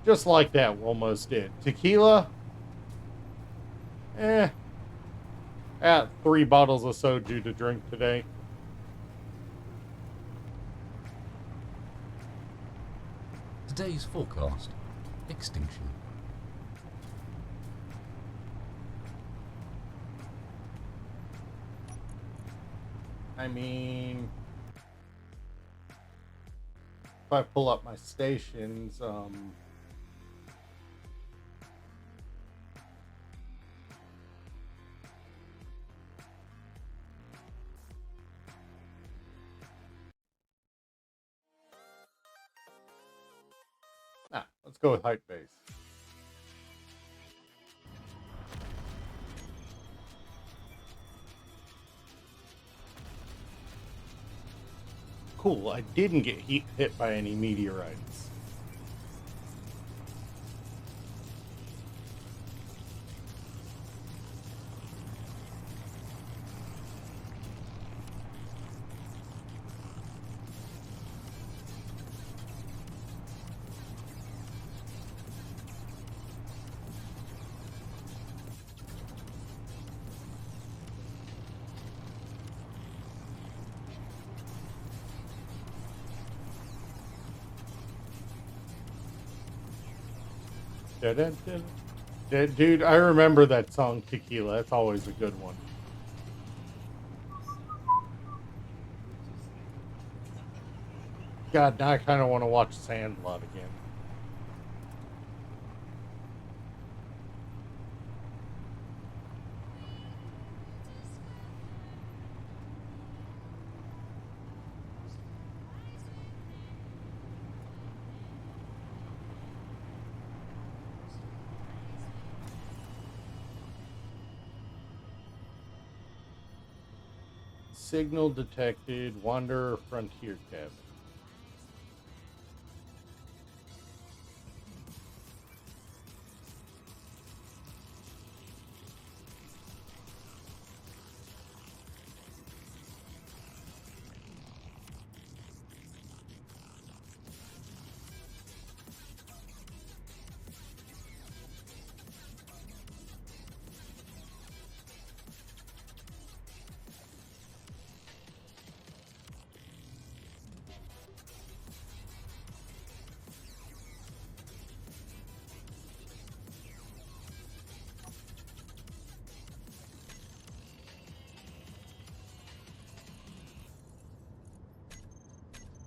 Just like that, we almost did. Tequila? Eh. At 3 bottles of soju to drink today. Today's forecast: extinction. I mean, if I pull up my stations, let's go with height base. Cool, I didn't get hit by any meteorites. Dude, I remember that song Tequila. That's always a good one. God, now I kind of want to watch Sandlot again. Signal detected. Wanderer Frontier Cabin.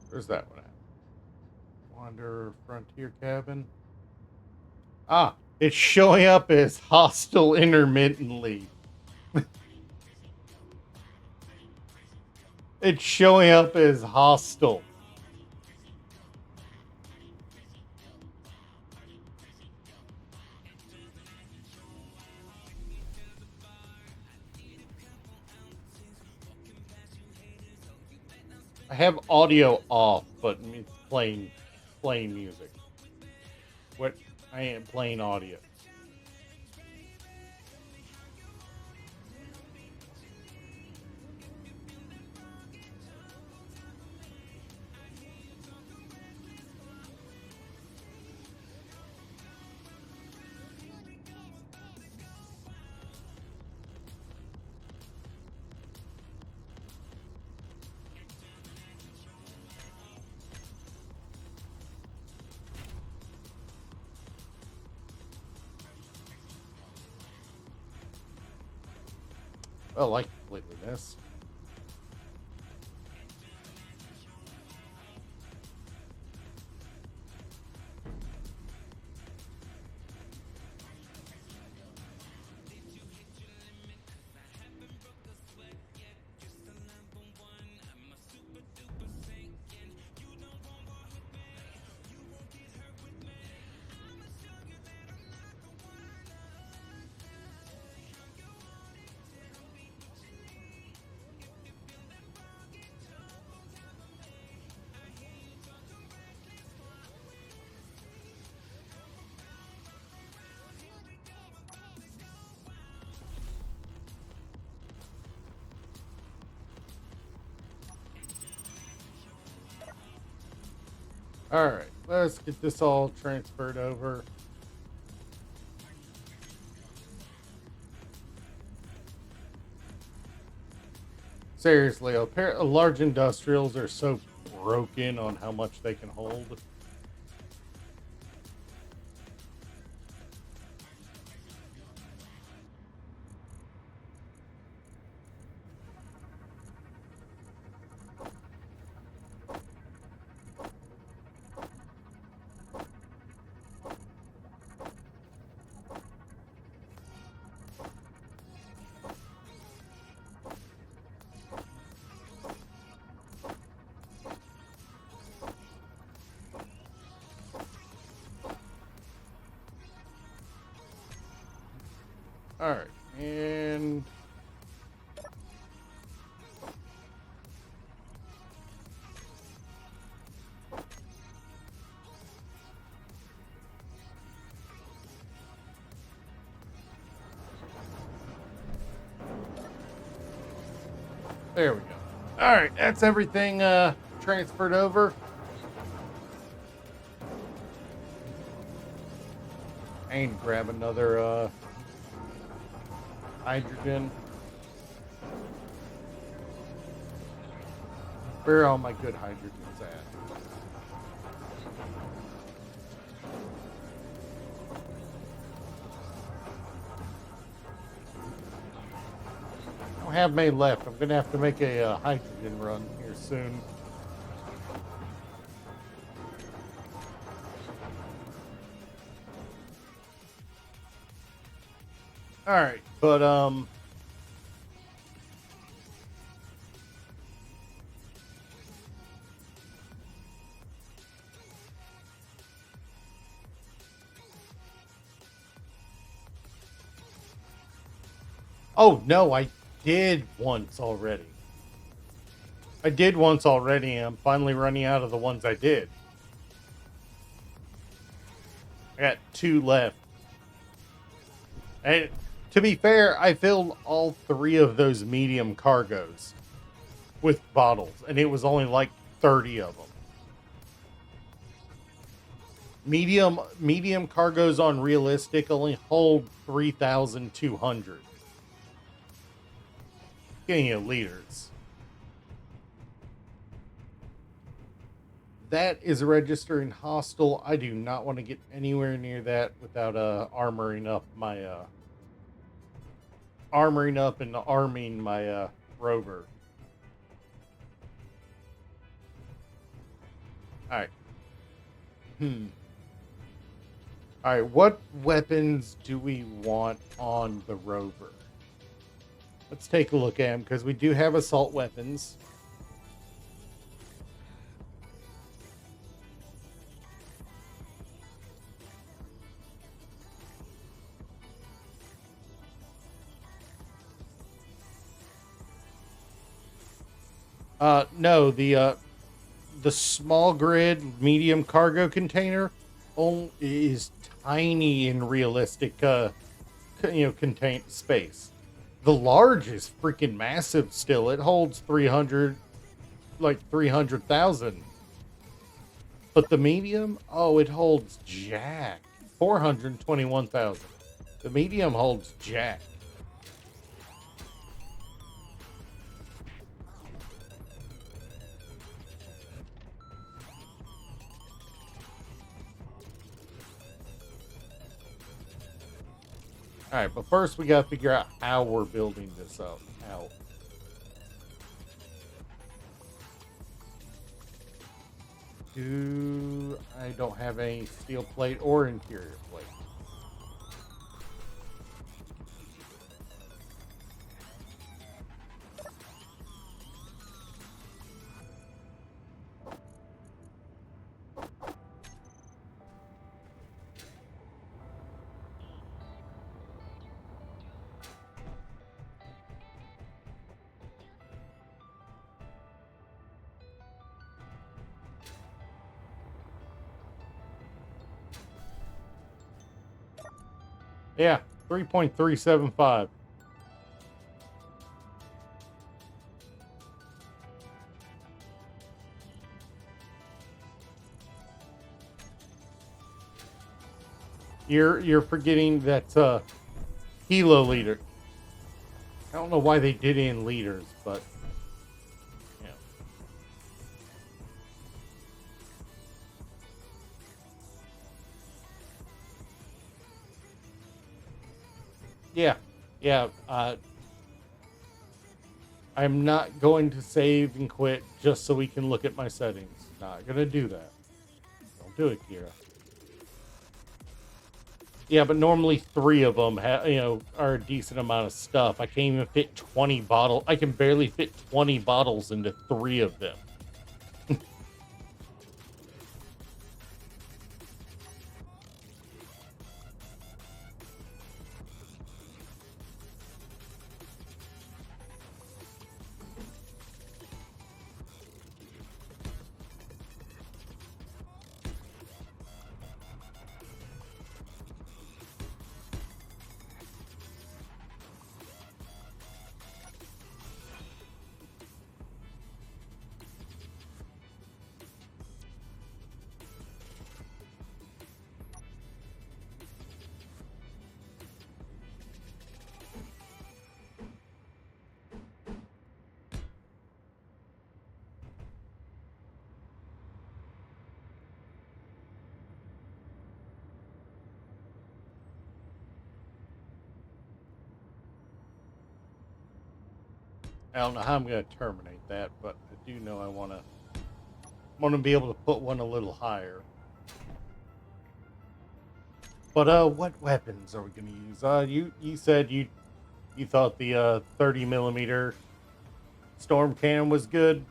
Where's that one at? Wanderer Frontier Cabin. Ah, it's showing up as hostile intermittently. It's showing up as hostile. I have audio off, but it's playing music. What? I am playing audio. I like completely this. All right. let's get this all transferred over. Seriously, large industrials are so broken on how much they can hold. All right, and there we go. All right, that's everything transferred over. And grab another hydrogen. Where are all my good hydrogens at? I don't have many left. I'm gonna have to make a hydrogen run here soon. All right, but oh no, I did once already. I did once already, and I'm finally running out of the ones I did. I got 2 left. And to be fair, I filled all 3 of those medium cargos with bottles, and it was only like 30 of them. Medium cargos on realistic only hold 3,200 liters. That is registering hostile. I do not want to get anywhere near that without armoring up and arming my rover. All right. All right, what weapons do we want on the rover? Let's take a look at them, because we do have assault weapons. No, the small grid medium cargo container is tiny in realistic contain space. The large is freaking massive still. It holds 300,000. But the medium, oh, it holds jack. 421,000. The medium holds jack. All right, but first we got to figure out how we're building this out. I don't have any steel plate or interior plate. Yeah, 3.375. You're forgetting that kilo leader. I don't know why they did it in liters, but you know. Yeah, yeah. I'm not going to save and quit just so we can look at my settings. Not gonna do that. Don't do it, Kira. Yeah, but normally three of them, are a decent amount of stuff. I can't even fit 20 bottles. I can barely fit 20 bottles into three of them. I don't know how I'm going to terminate that, but I do know I want to be able to put one a little higher. But what weapons are we going to use? You said you thought the 30 millimeter storm cannon was good.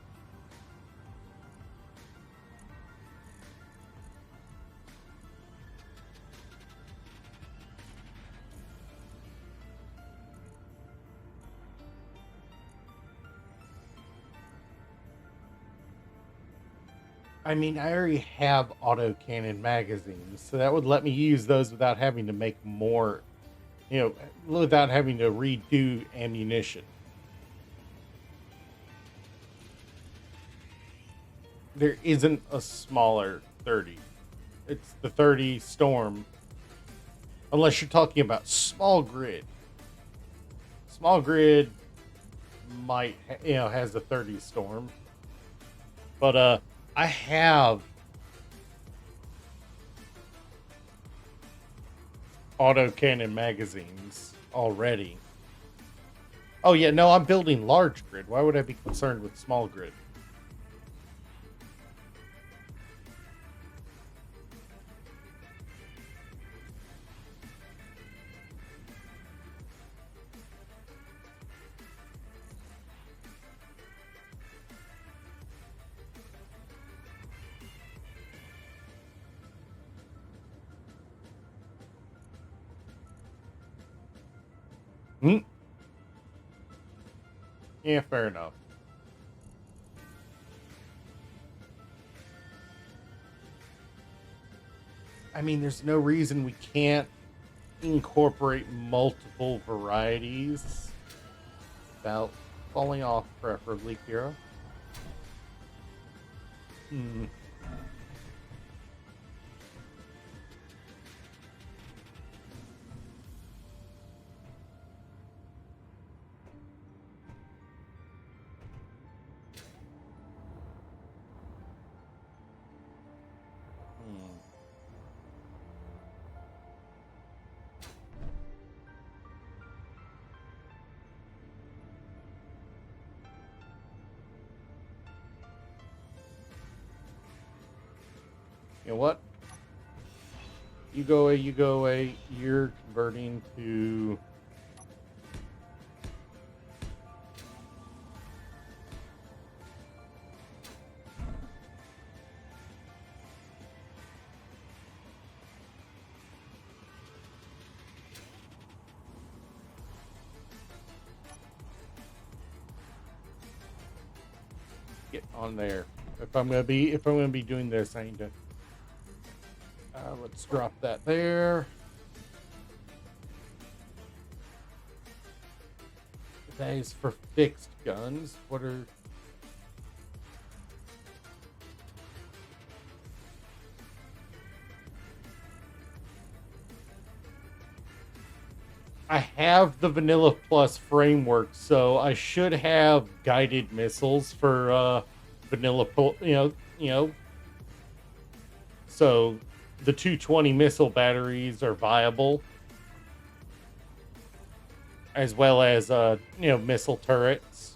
I mean, I already have autocannon magazines, so that would let me use those without having to make more, without having to redo ammunition. There isn't a smaller 30. It's the 30 Storm, unless you're talking about small grid. Small grid might, has a 30 Storm. But I have autocannon magazines already. Oh yeah, no, I'm building large grid. Why would I be concerned with small grid? Hmm? Yeah, fair enough. I mean, there's no reason we can't incorporate multiple varieties without falling off, preferably, Kira. Hmm. Hmm. You know what? You go away, you go away. You're converting to. Get on there. If I'm gonna be doing this, I need to. Let's drop that there. That is for fixed guns. What are? I have the Vanilla Plus framework, so I should have guided missiles for Vanilla. So the 220 missile batteries are viable, as well as missile turrets.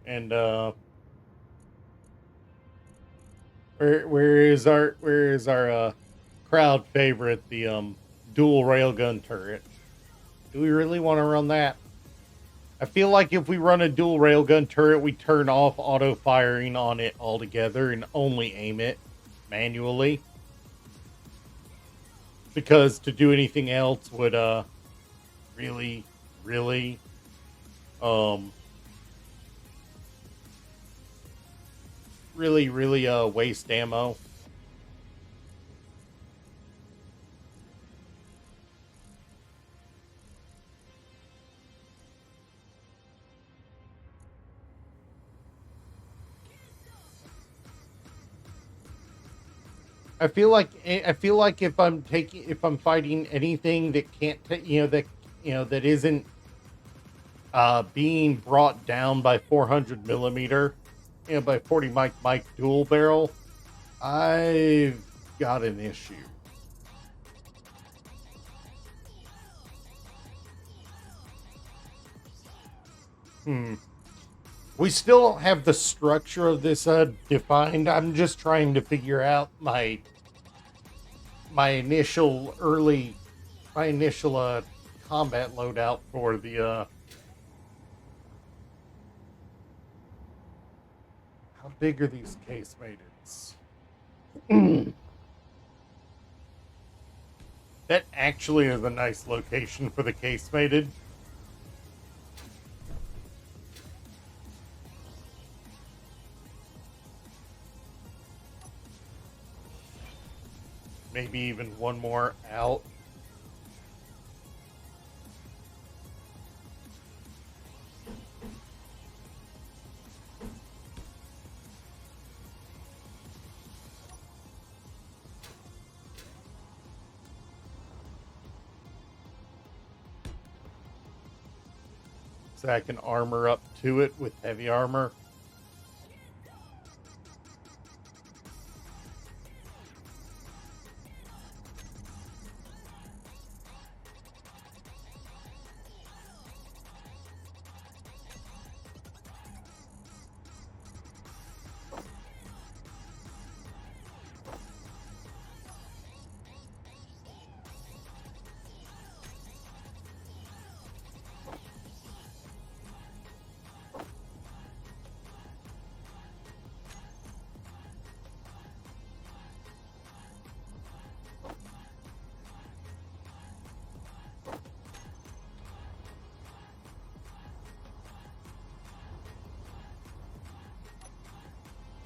And where is our crowd favorite, the dual railgun turret? Do we really want to run that? I feel like if we run a dual railgun turret, we turn off auto firing on it altogether and only aim it manually. Because to do anything else would really, really um really waste ammo. I feel like if I'm fighting anything that can't that isn't being brought down by 400 millimeter, by 40 Mike dual barrel, I've got an issue. Hmm. We still don't have the structure of this defined. I'm just trying to figure out my initial early my initial combat loadout for the how big are these casemates? That actually is a nice location for the casemated. Maybe even one more out. So I can armor up to it with heavy armor.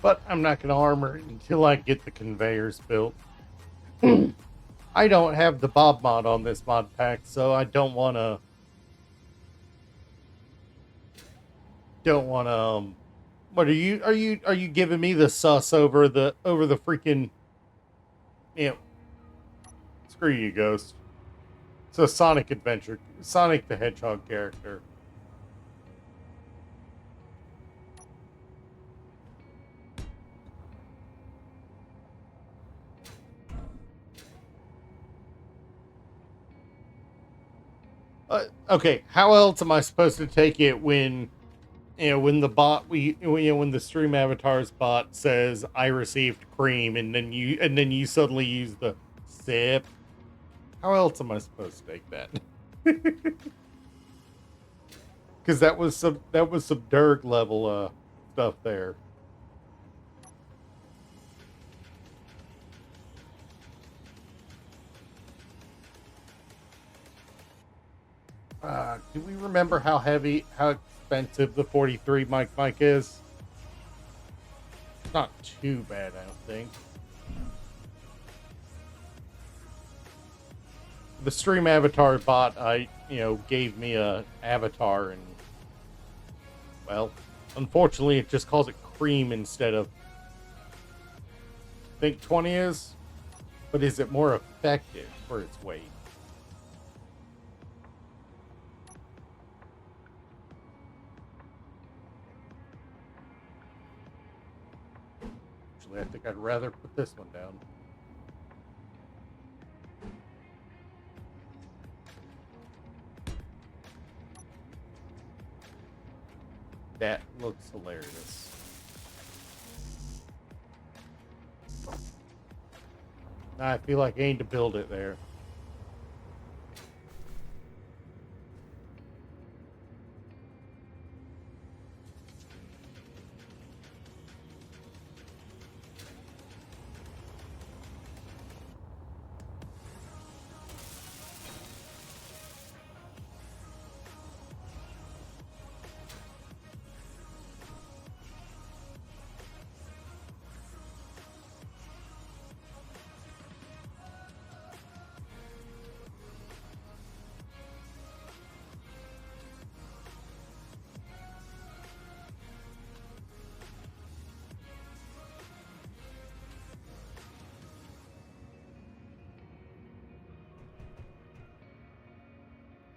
But I'm not going to armor it until I get the conveyors built. I don't have the Bob mod on this mod pack, so I don't want to what are you giving me the sus over the freaking you know screw you, Ghost. It's a Sonic Adventure, Sonic the Hedgehog character. Okay, how else am I supposed to take it when when the bot when the stream avatars bot says I received cream, and then you suddenly use the sip? How else am I supposed to take that? Because that was some Derg level stuff there. Do we remember how expensive the 43 mic is? It's not too bad, I don't think. The stream avatar bot, gave me a avatar, and well, unfortunately, it just calls it cream instead of I think 20 is, but is it more effective for its weight? Actually, I think I'd rather put this one down. That looks hilarious. I feel like I need to build it there.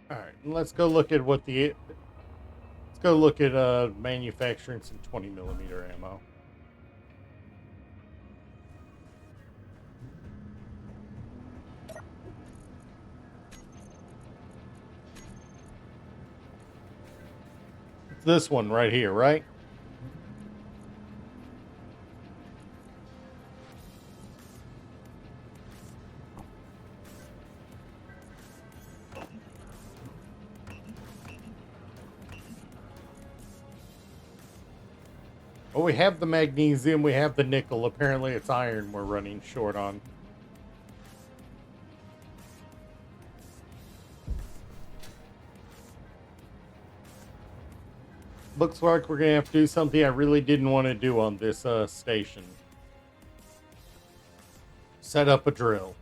All right, let's go look at manufacturing some 20mm ammo. It's this one right here, right? Well, we have the magnesium, we have the nickel. Apparently, it's iron we're running short on. Looks like we're gonna have to do something I really didn't want to do on this station. Set up a drill.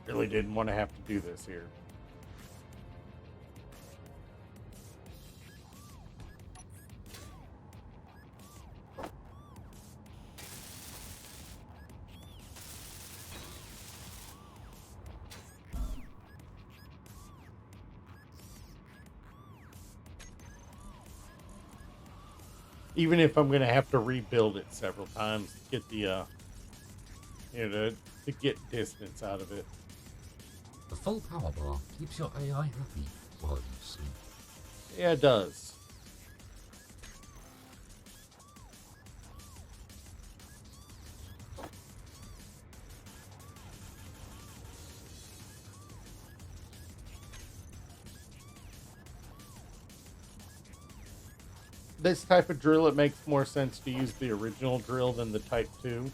Really didn't want to have to do this here. Even if I'm gonna have to rebuild it several times to get the to get distance out of it. The full power bar keeps your AI happy while you sleep. Yeah, it does. This type of drill, it makes more sense to use the original drill than the Type 2.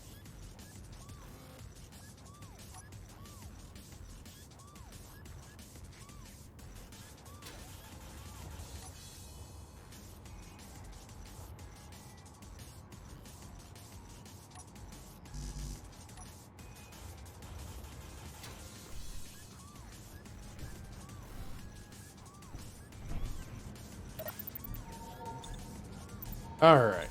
All right.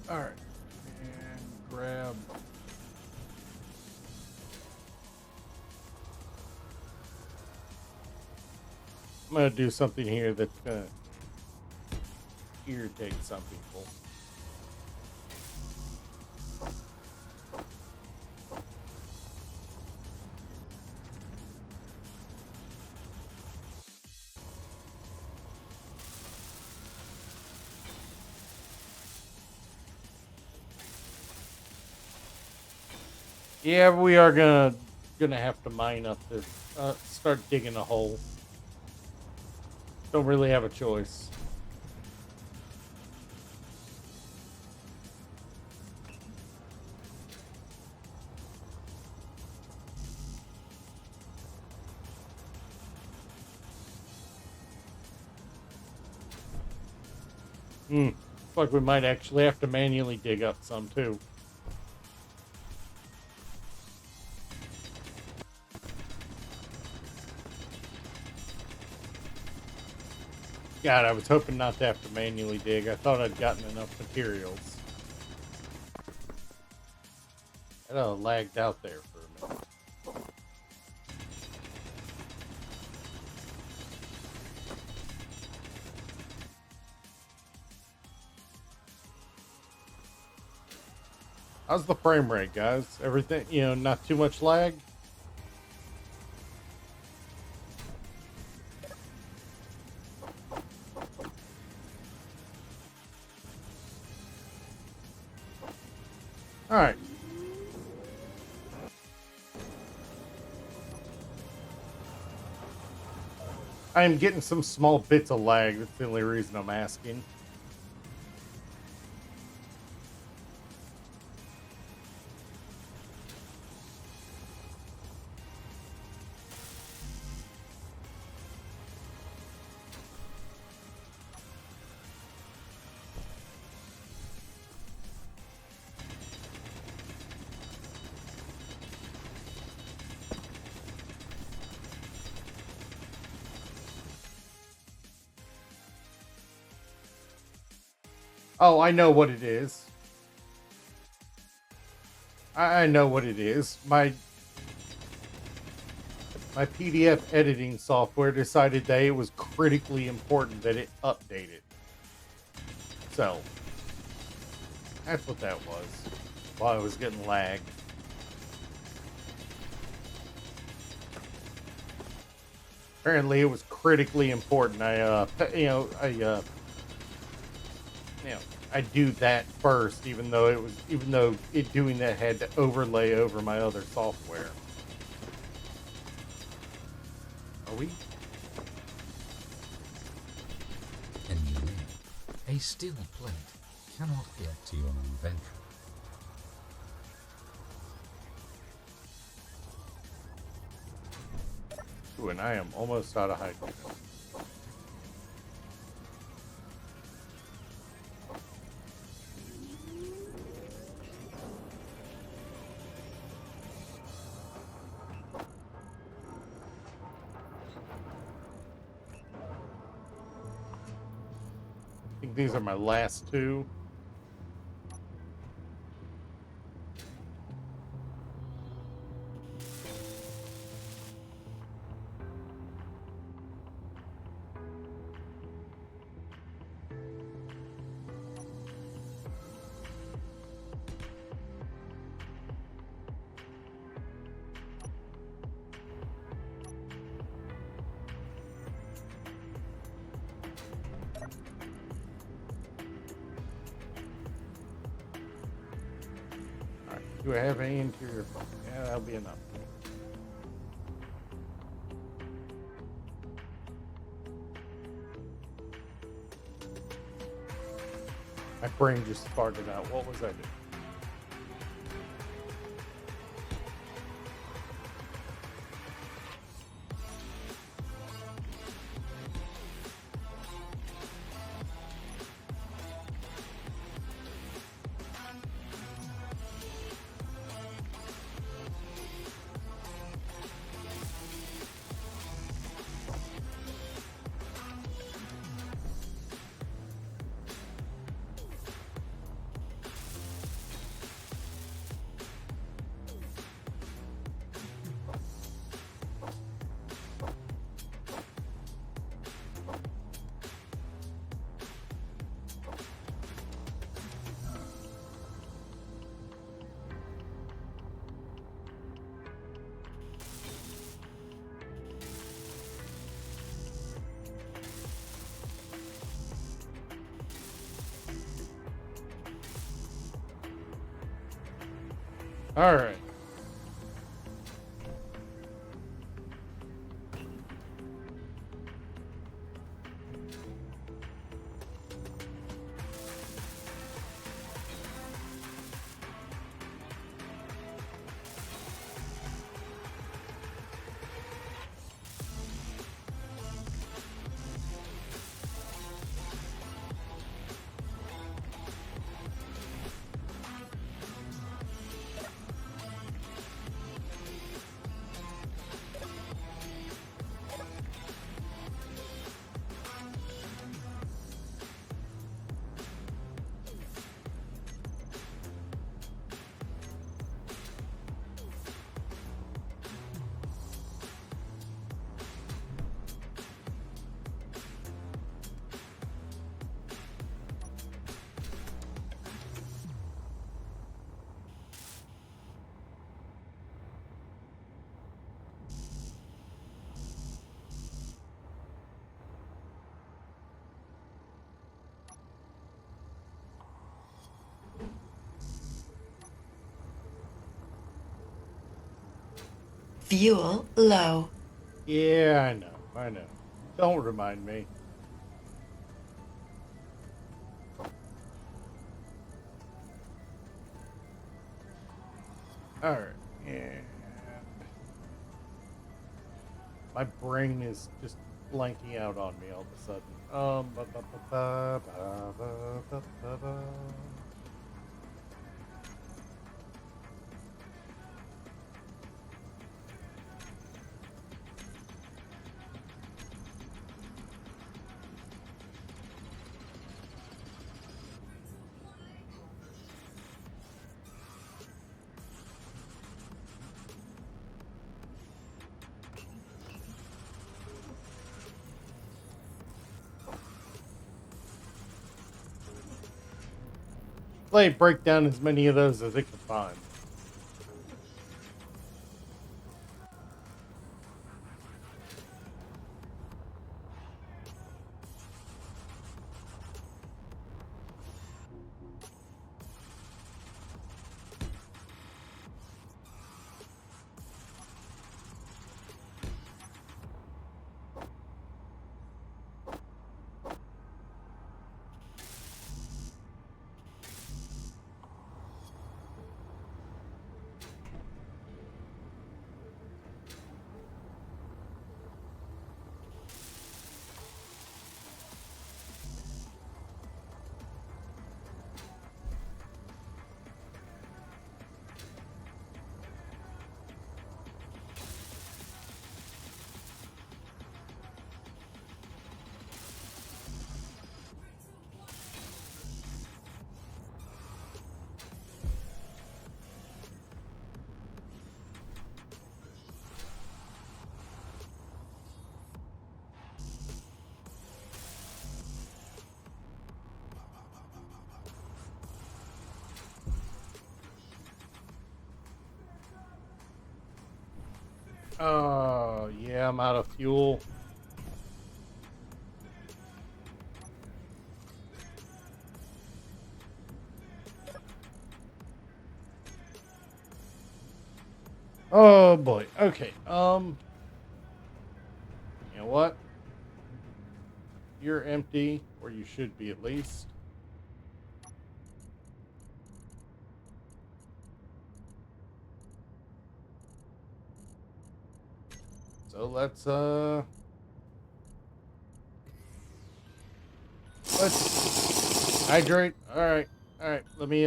All right. And grab. I'm going to do something here that's going to irritate some people. Yeah, we are gonna have to mine up this. Start digging a hole. Don't really have a choice. Hmm. Looks like we might actually have to manually dig up some too. God, I was hoping not to have to manually dig. I thought I'd gotten enough materials. I lagged out there for a minute. How's the frame rate, guys? Everything, not too much lag? Alright. I am getting some small bits of lag. That's the only reason I'm asking. Oh, I know what it is. I know what it is. My PDF editing software decided that it was critically important that it updated. So, that's what that was. While I was getting lagged. Apparently it was critically important. I do that first, even though it doing that had to overlay over my other software. Are we? And you know, a steel plate cannot get to your inventory. Ooh, and I am almost out of hydrogen. I think these are my last two. Alright, do I have any interior? Yeah, that'll be enough. My brain just started out. What was I doing? All right. Fuel low. Yeah, I know. Don't remind me. Alright, and my brain is just blanking out on me all of a sudden. Ba, ba, ba, ba, ba, ba, ba, ba, ba. Play break down as many of those as it could find. Oh, yeah, I'm out of fuel. Oh boy. Okay. You know what? You're empty, or you should be at least. So let's hydrate. All right. Let me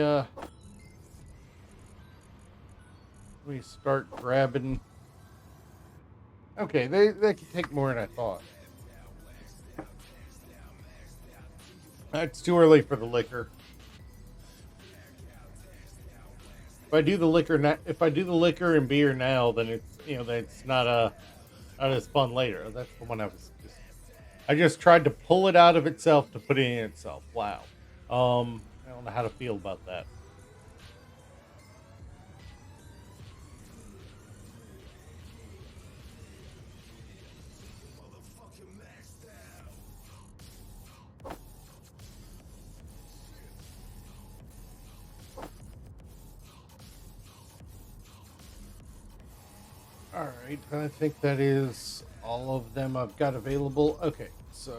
start grabbing. Okay, they can take more than I thought. It's too early for the liquor. If I do the liquor and beer now, then it's not as fun later. That's the one I just tried to pull it out of itself to put it in itself. Wow. I don't know how to feel about that. All right, I think that is all of them I've got available. Okay, so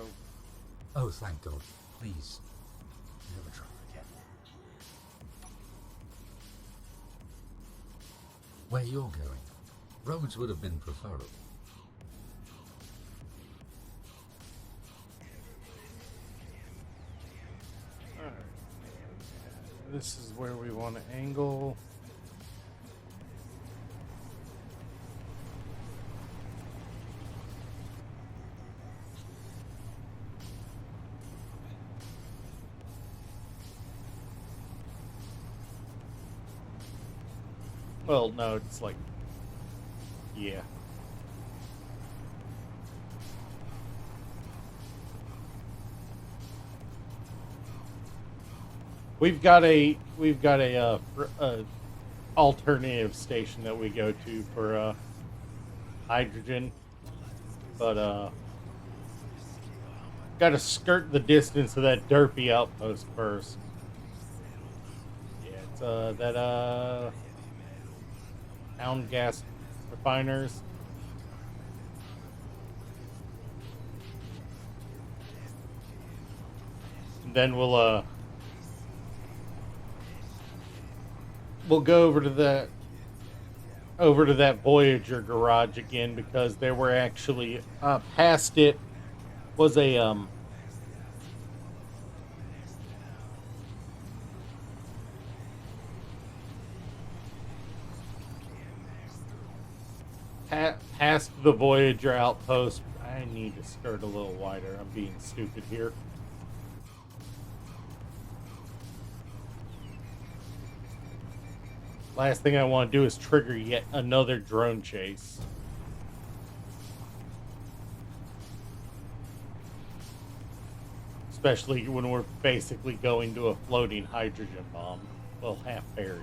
Oh, thank God. Please, never try again. Where you're going, roads would have been preferable. all right, this is where we want to angle. Well, no, it's like, yeah. We've got a alternative station that we go to for hydrogen, but got to skirt the distance of that derpy outpost first. Yeah, it's that town gas Pathfinders. And then we'll go over to that Voyager garage again, because there were actually past it was a past the Voyager outpost. I need to skirt a little wider. I'm being stupid here. Last thing I want to do is trigger yet another drone chase. Especially when we're basically going to a floating hydrogen bomb. Well, half buried.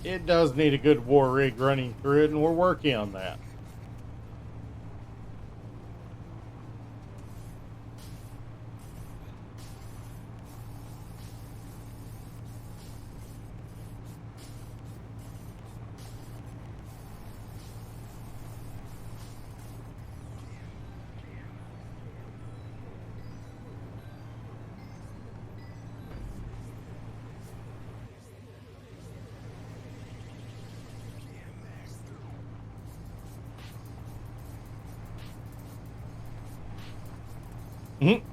It does need a good war rig running through it, and we're working on that. Mm-hmm.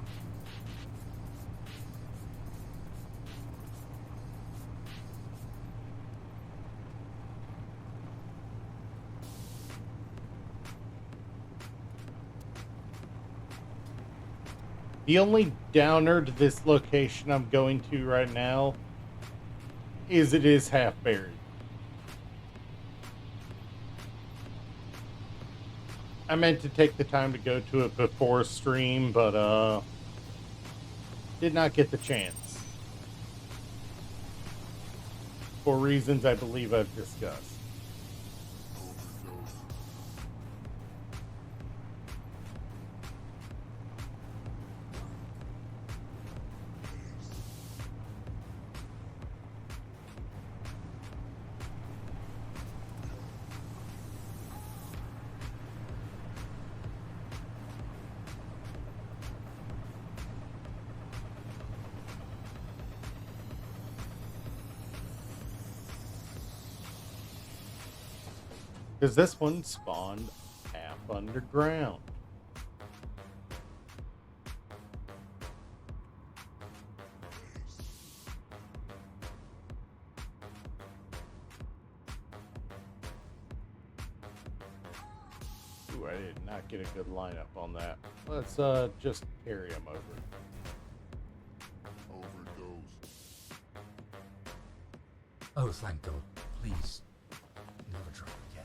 The only downer to this location I'm going to right now is it is half buried. I meant to take the time to go to it before stream, but did not get the chance. For reasons I believe I've discussed. Because this one spawned half underground. Ooh, I did not get a good lineup on that. Let's just carry him over. Oh, thank God. Please, never try again.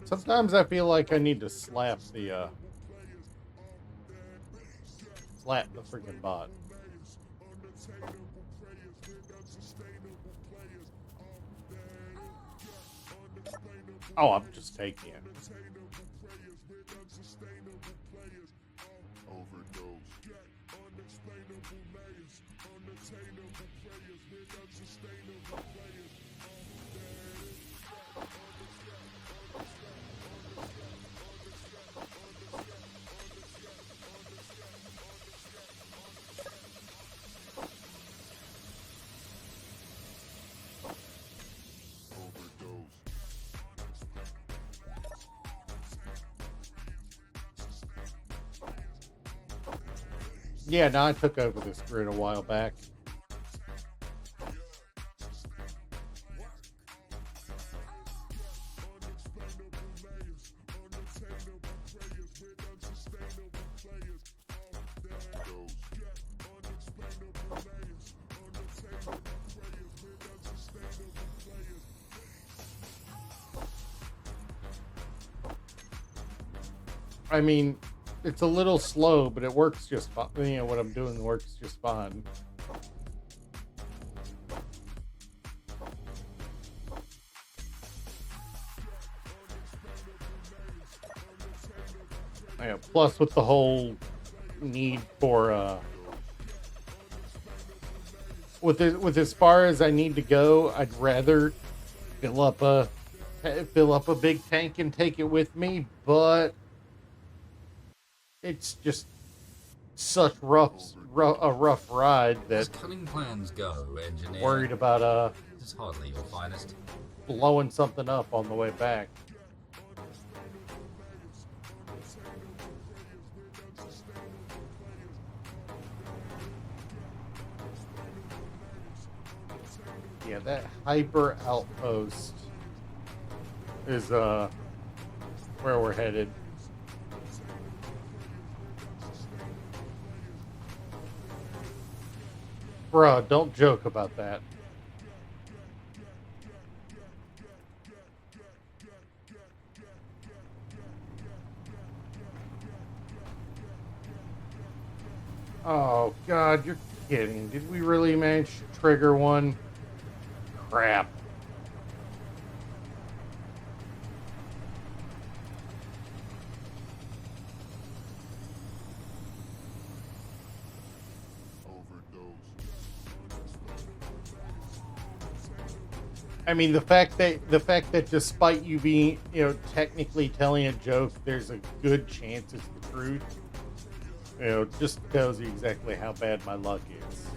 Sometimes I feel like I need to slap the freaking bot. Oh, I'm just taking it. Yeah, no, I took over this grid a while back. I mean, it's a little slow, but it works just fine. You know, what I'm doing works just fine. Yeah, plus with the whole need for with as far as I need to go, I'd rather fill up a fill up a big tank and take it with me, but it's just such a rough ride As that cunning plans go, engineer, worried about this is hardly your finest. blowing something up on the way back. Yeah, that hyper outpost is where we're headed. Bruh, don't joke about that. Oh god, you're kidding. Did we really manage to trigger one? Crap. I mean, the fact that despite you being, technically telling a joke, there's a good chance it's the truth. Just tells you exactly how bad my luck is.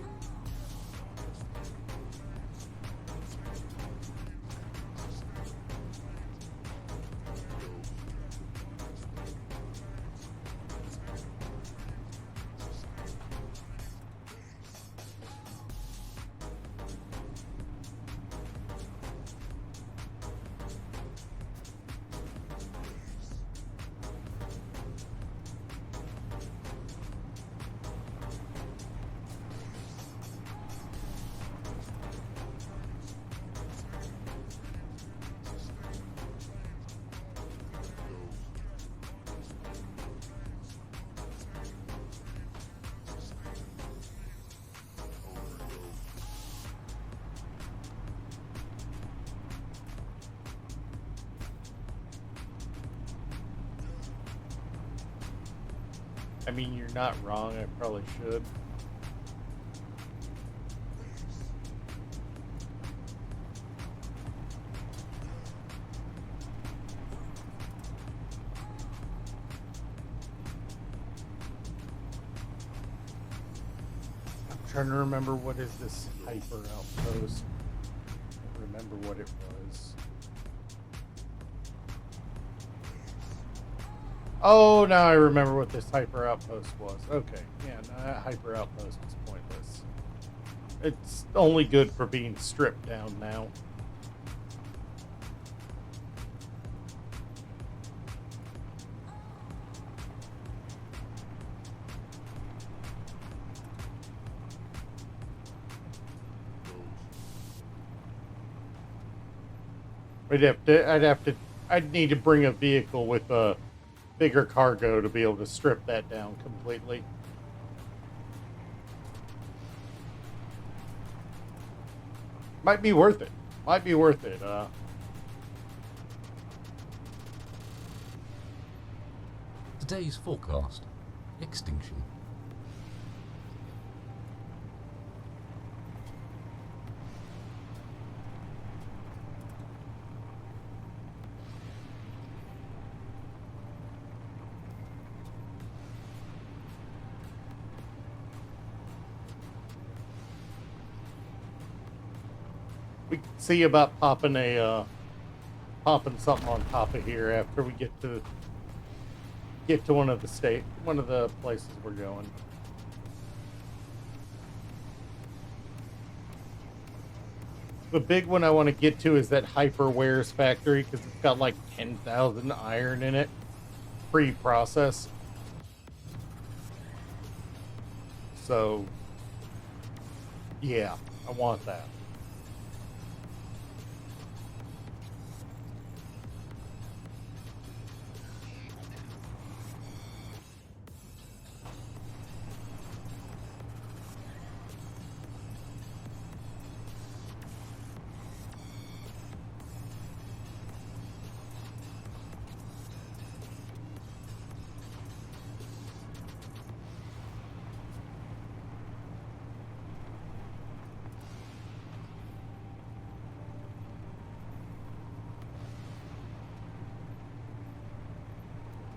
I mean, you're not wrong. I probably should. I'm trying to remember what is this hyper outpost. I don't remember what it was. Oh, now I remember what this hyper outpost was. Okay, yeah, no, that hyper outpost is pointless. It's only good for being stripped down now. I'd need to bring a vehicle with a bigger cargo to be able to strip that down completely. Might be worth it. Might be worth it. Today's forecast: extinction. We can see about popping something on top of here after we get to one of the places we're going. The big one I want to get to is that Hyperwares factory because it's got like 10,000 iron in it, pre-processed. So, yeah, I want that.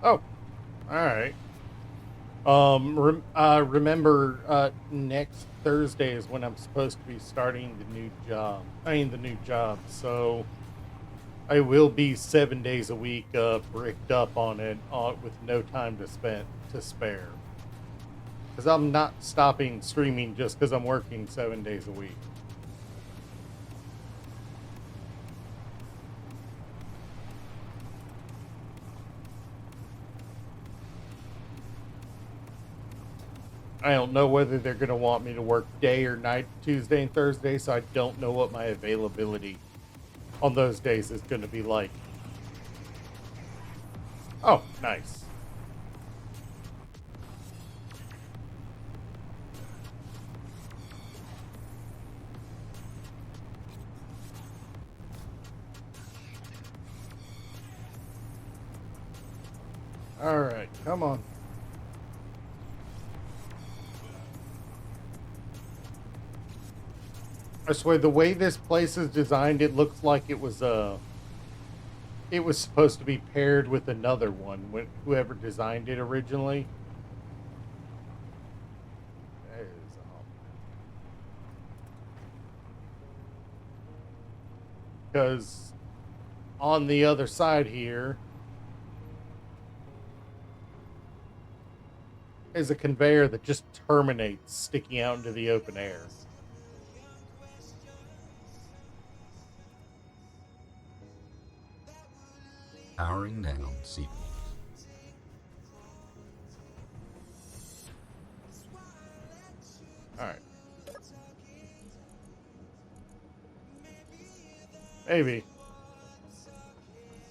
Oh, all right. Remember, next Thursday is when I'm supposed to be starting the new job. The new job. So I will be 7 days a week, bricked up on it, with no time to spare. Because I'm not stopping streaming just because I'm working 7 days a week. I don't know whether they're going to want me to work day or night Tuesday and Thursday, so I don't know what my availability on those days is going to be like. Oh, nice. All right, come on. I swear, the way this place is designed, it looks like it was supposed to be paired with another one. When whoever designed it originally. That is, because on the other side here is a conveyor that just terminates, sticking out into the open air. Powering down CPUs. All right. Maybe.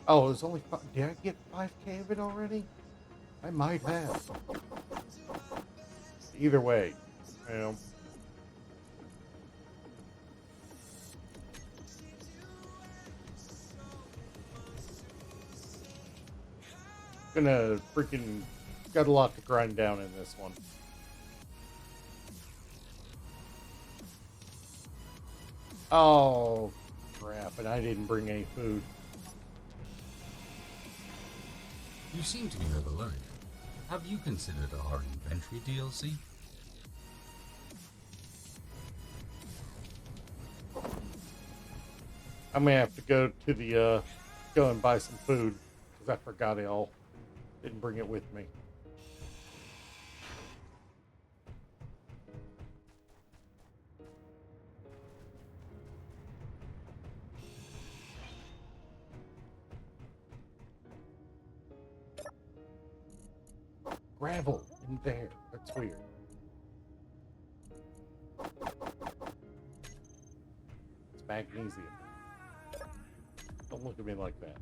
Oh, it was only five. Did I get 5K of it already? I might have. Either way, you know. Gonna freaking got a lot to grind down in this one. Oh, crap. And I didn't bring any food. You seem to be overloaded. Have you considered our inventory DLC? I'm gonna have to go to the, go and buy some food. Because I forgot it all. Didn't bring it with me. Gravel in there. That's weird. It's magnesium. Don't look at me like that.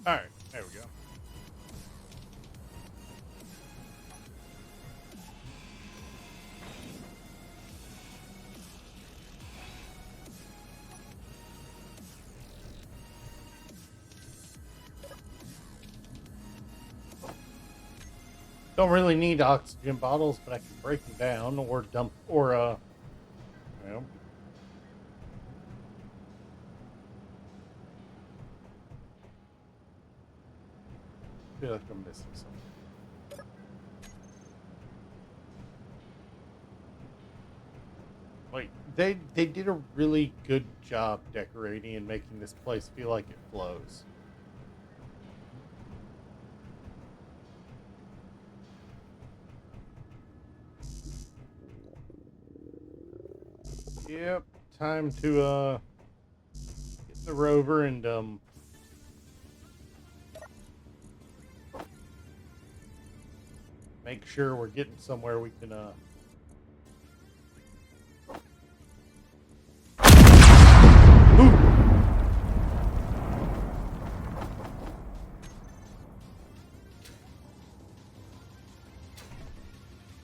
Alright, there we go. Don't really need oxygen bottles, but I can break them down or dump or you know. Feel like I'm missing something. Like they did a really good job decorating and making this place feel like it flows. Yep, time to get in the rover and make sure we're getting somewhere we can Ooh.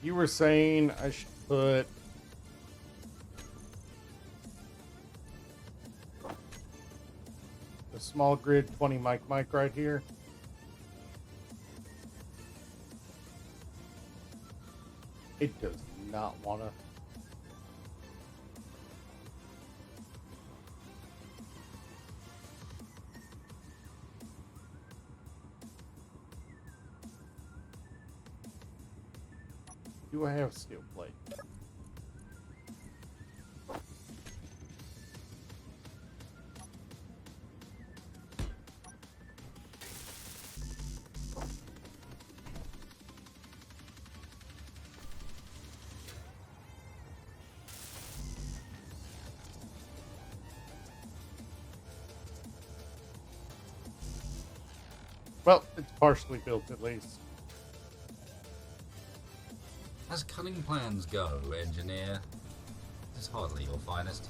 You were saying I should put the small grid 20 mic right here. It does not want to. Do I have steel plate? Well, it's partially built at least. As cunning plans go, engineer, this is hardly your finest.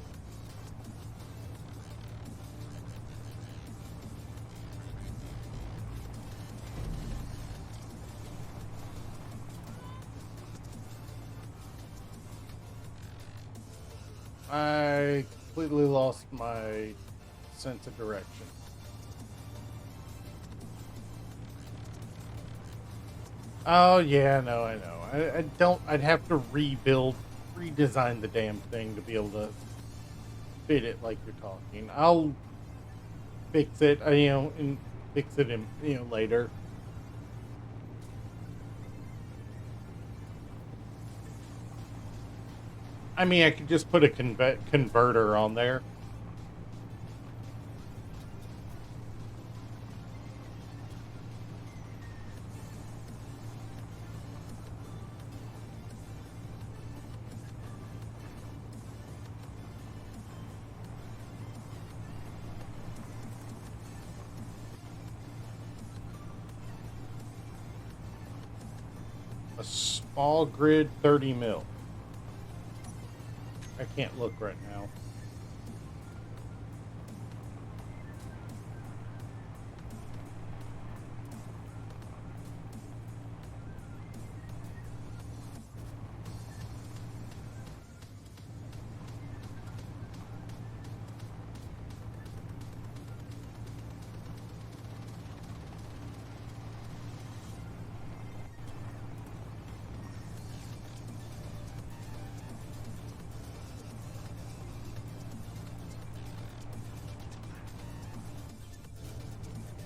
I completely lost my sense of direction. Oh yeah, no, I know. I don't. I'd have to redesign the damn thing to be able to fit it like you're talking. I'll fix it, and fix it in, later. I mean, I could just put a converter on there. A small grid 30 mil. I can't look right now.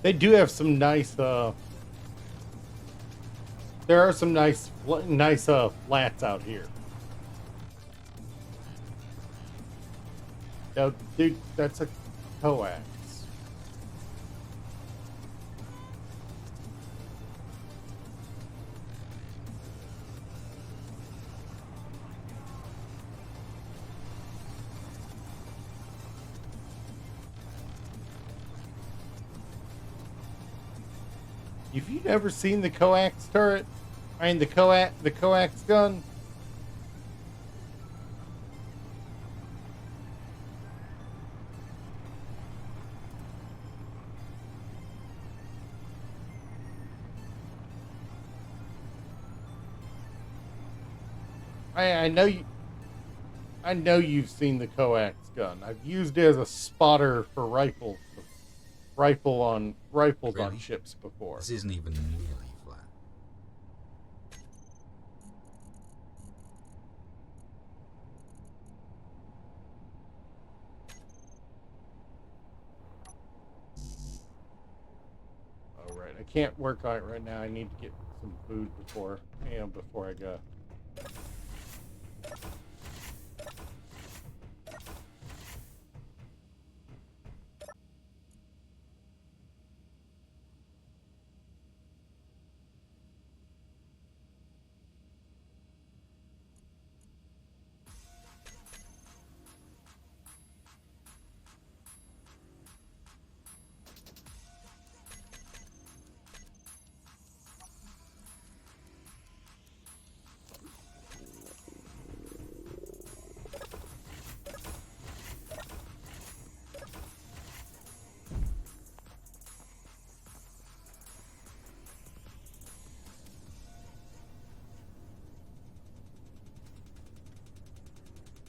They do have some nice there are some nice flats out here. Now, dude, that's a coax. If you've ever seen the coax turret, I mean the coax gun. I know you. I know you've seen the coax gun. I've used it as a spotter for rifles on Really? ships before. This isn't even nearly flat. All right, I can't work on it right now. I need to get some food before I go.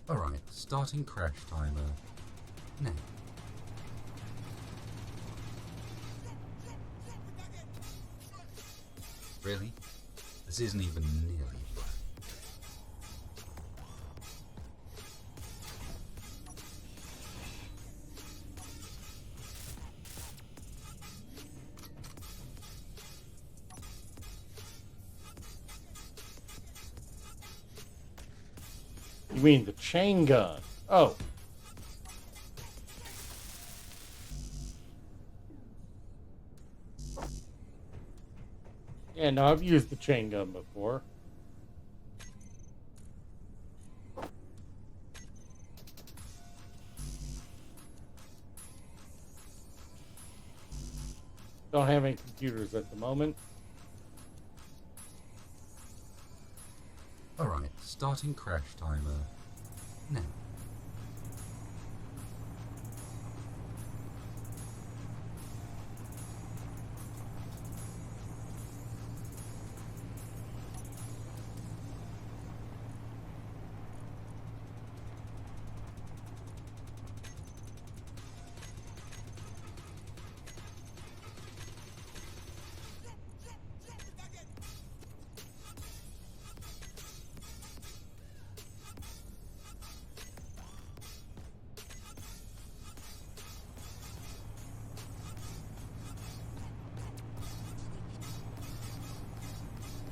Alright, starting crash timer now. Really? This isn't even nearly black. You mean the chain gun? Oh. Yeah, no, I've used the chain gun before. Don't have any computers at the moment. Alright, starting crash timer now.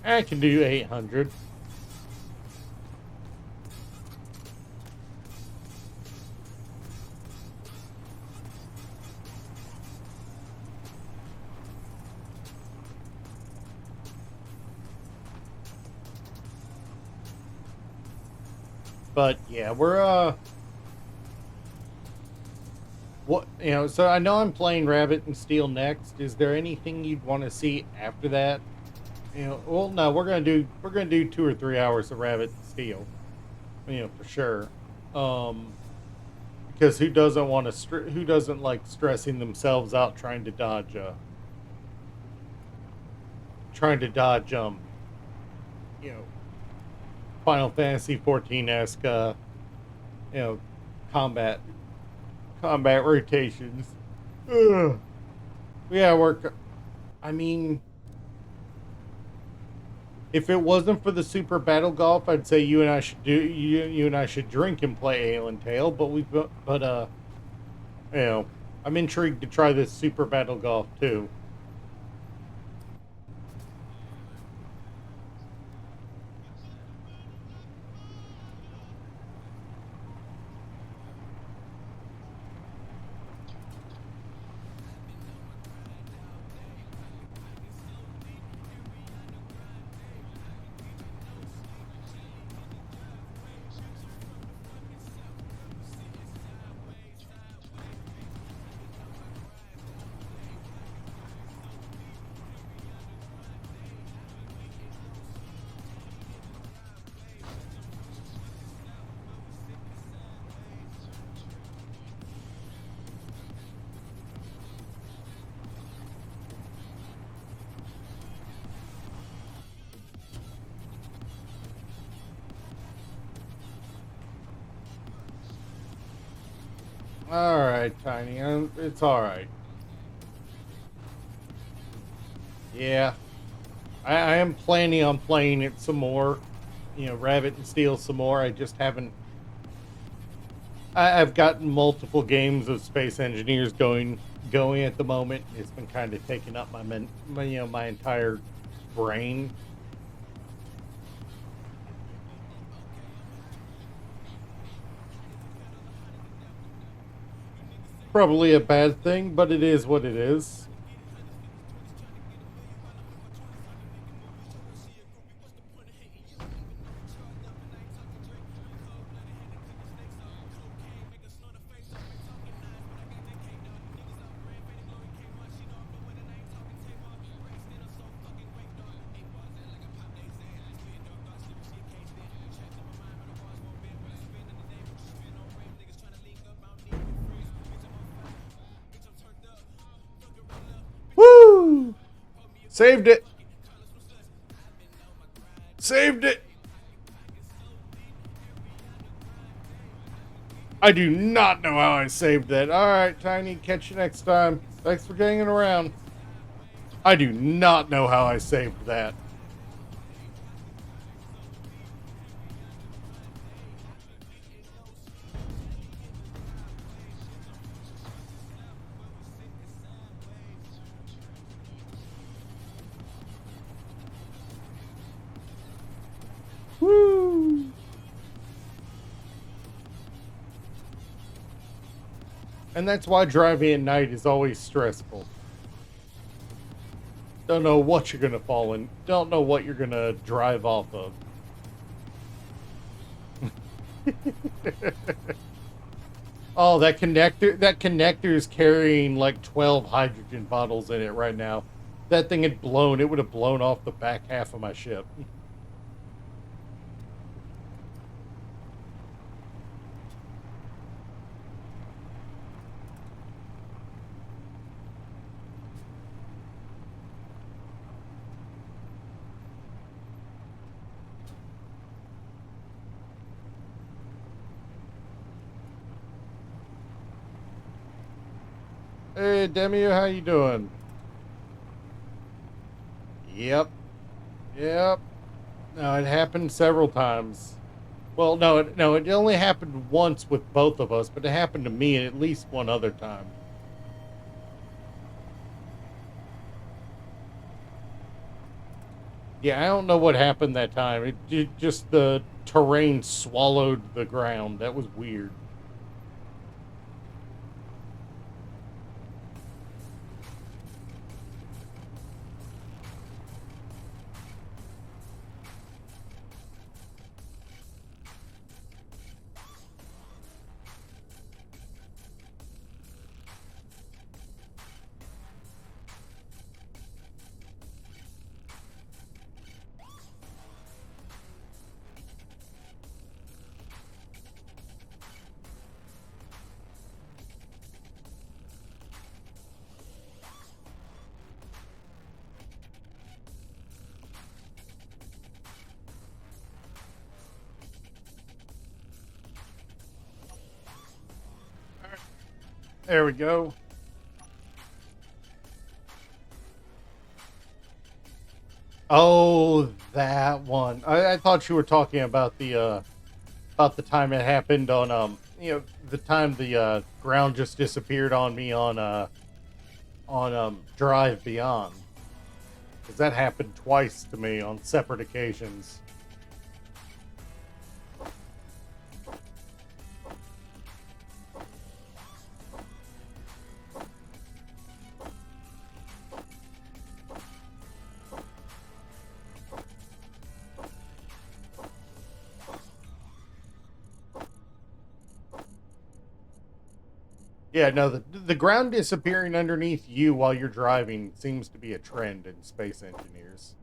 I can do 800. But yeah, we're what, you know, so I know I'm playing Rabbit and Steel next. Is there anything you'd want to see after that? You know, well, no, we're gonna do 2 or 3 hours of Rabbit and Steel. You know, for sure. Um, because who doesn't want to who doesn't like stressing themselves out trying to dodge you know, Final Fantasy 14-esque you know, combat rotations. Ugh. Yeah, work. I mean, if it wasn't for the Super Battle Golf, I'd say you and I should drink and play Ale and Tail. You know, I'm intrigued to try this Super Battle Golf too. All right, Tiny. It's all right. Yeah, I am planning on playing it some more. You know, Rabbit and Steel some more. I just haven't. I've gotten multiple games of Space Engineers going at the moment. It's been kind of taking up my entire brain. Probably a bad thing, but it is what it is. Woo! Saved it. Saved it. I do not know how I saved that. Alright, Tiny, catch you next time. Thanks for hanging around. I do not know how I saved that. Woo! And that's why driving at night is always stressful. Don't know what you're gonna fall in. Don't know what you're gonna drive off of. Oh, that connector is carrying like 12 hydrogen bottles in it right now. That thing had blown. It would have blown off the back half of my ship. Hey, Demi, how you doing? Yep. Yep. No, it happened several times. Well, no, it only happened once with both of us, but it happened to me at least one other time. Yeah, I don't know what happened that time. It just the terrain swallowed the ground. That was weird. There we go. Oh, that one. I thought you were talking about the time it happened on the time the ground just disappeared on me on Drive Beyond. Because that happened twice to me on separate occasions. Yeah, no, the ground disappearing underneath you while you're driving seems to be a trend in space engineers.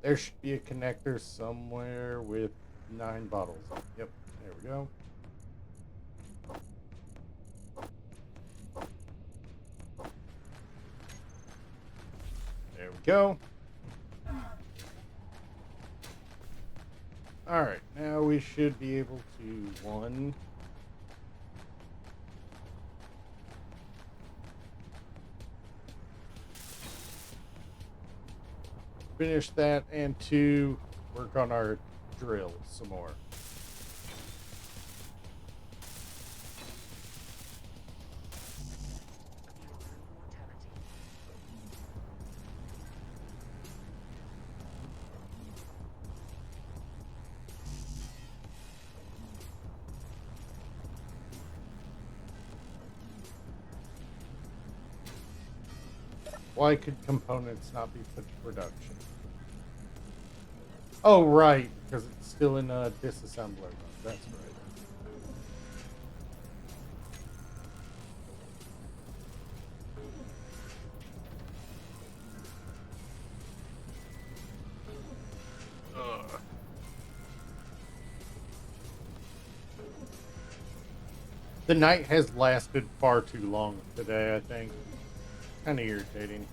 There should be a connector somewhere with 9 bottles. Yep, there we go. There we go. Alright, now we should be able to, one, finish that, and two, work on our drill some more. Why could components not be put to production? Oh, right, because it's still in a disassembler. That's right. Ugh. The night has lasted far too long today, I think. Kind of irritating.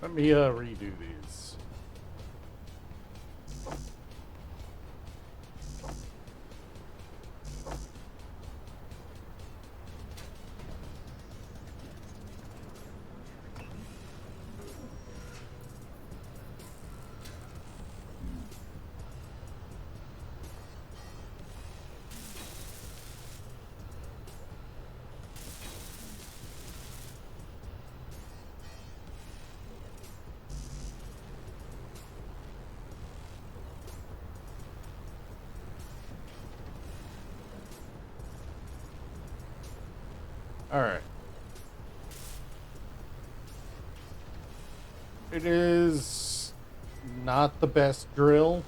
Let me redo these. Alright. It is not the best drill.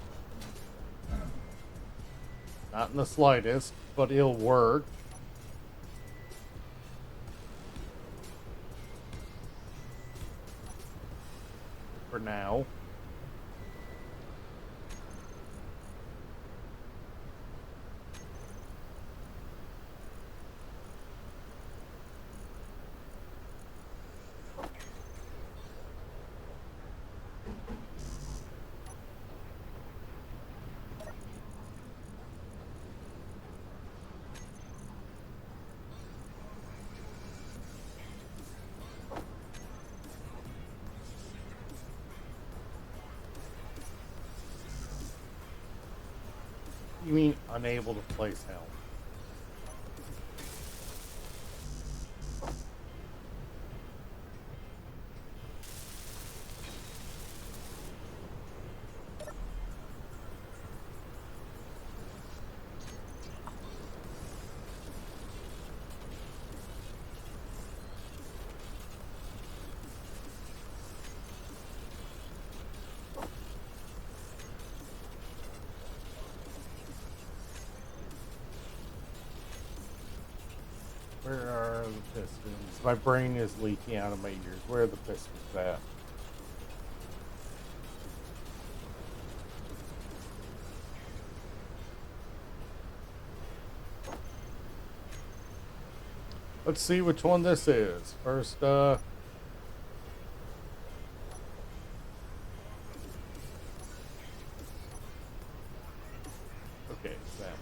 Not in the slightest, but it'll work. For now. You mean unable to place helm? Where are the pistons? My brain is leaking out of my ears. Where are the pistons at? Let's see which one this is. First, okay, it's that one.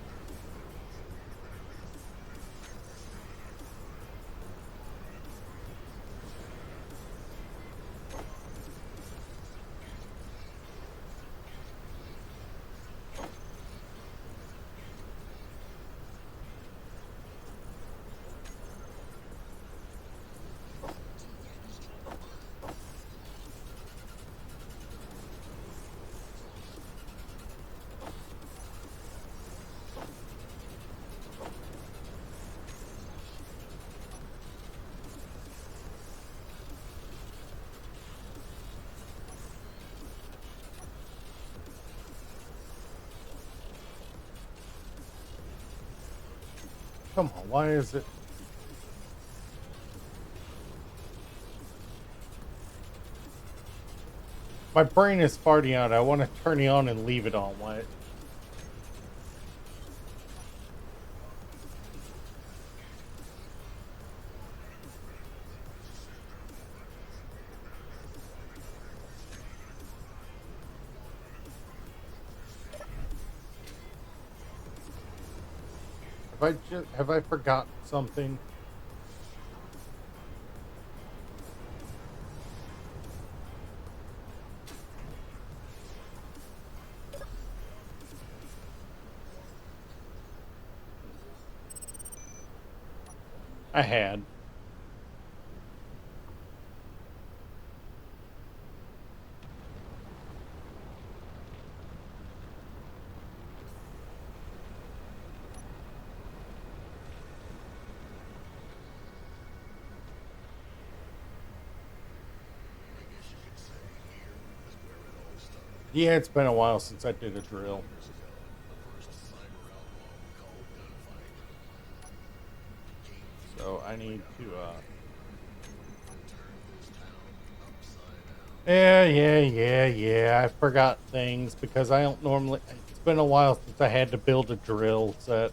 Come on, why is it? My brain is farting out. I want to turn it on and leave it on. What? Have I forgotten something? I had. Yeah, it's been a while since I did a drill. So I need to, yeah. I forgot things because I don't normally, it's been a while since I had to build a drill set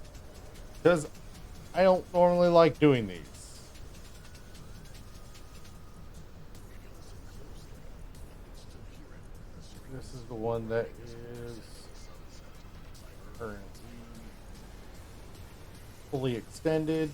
because I don't normally like doing these. This is the one that is currently fully extended.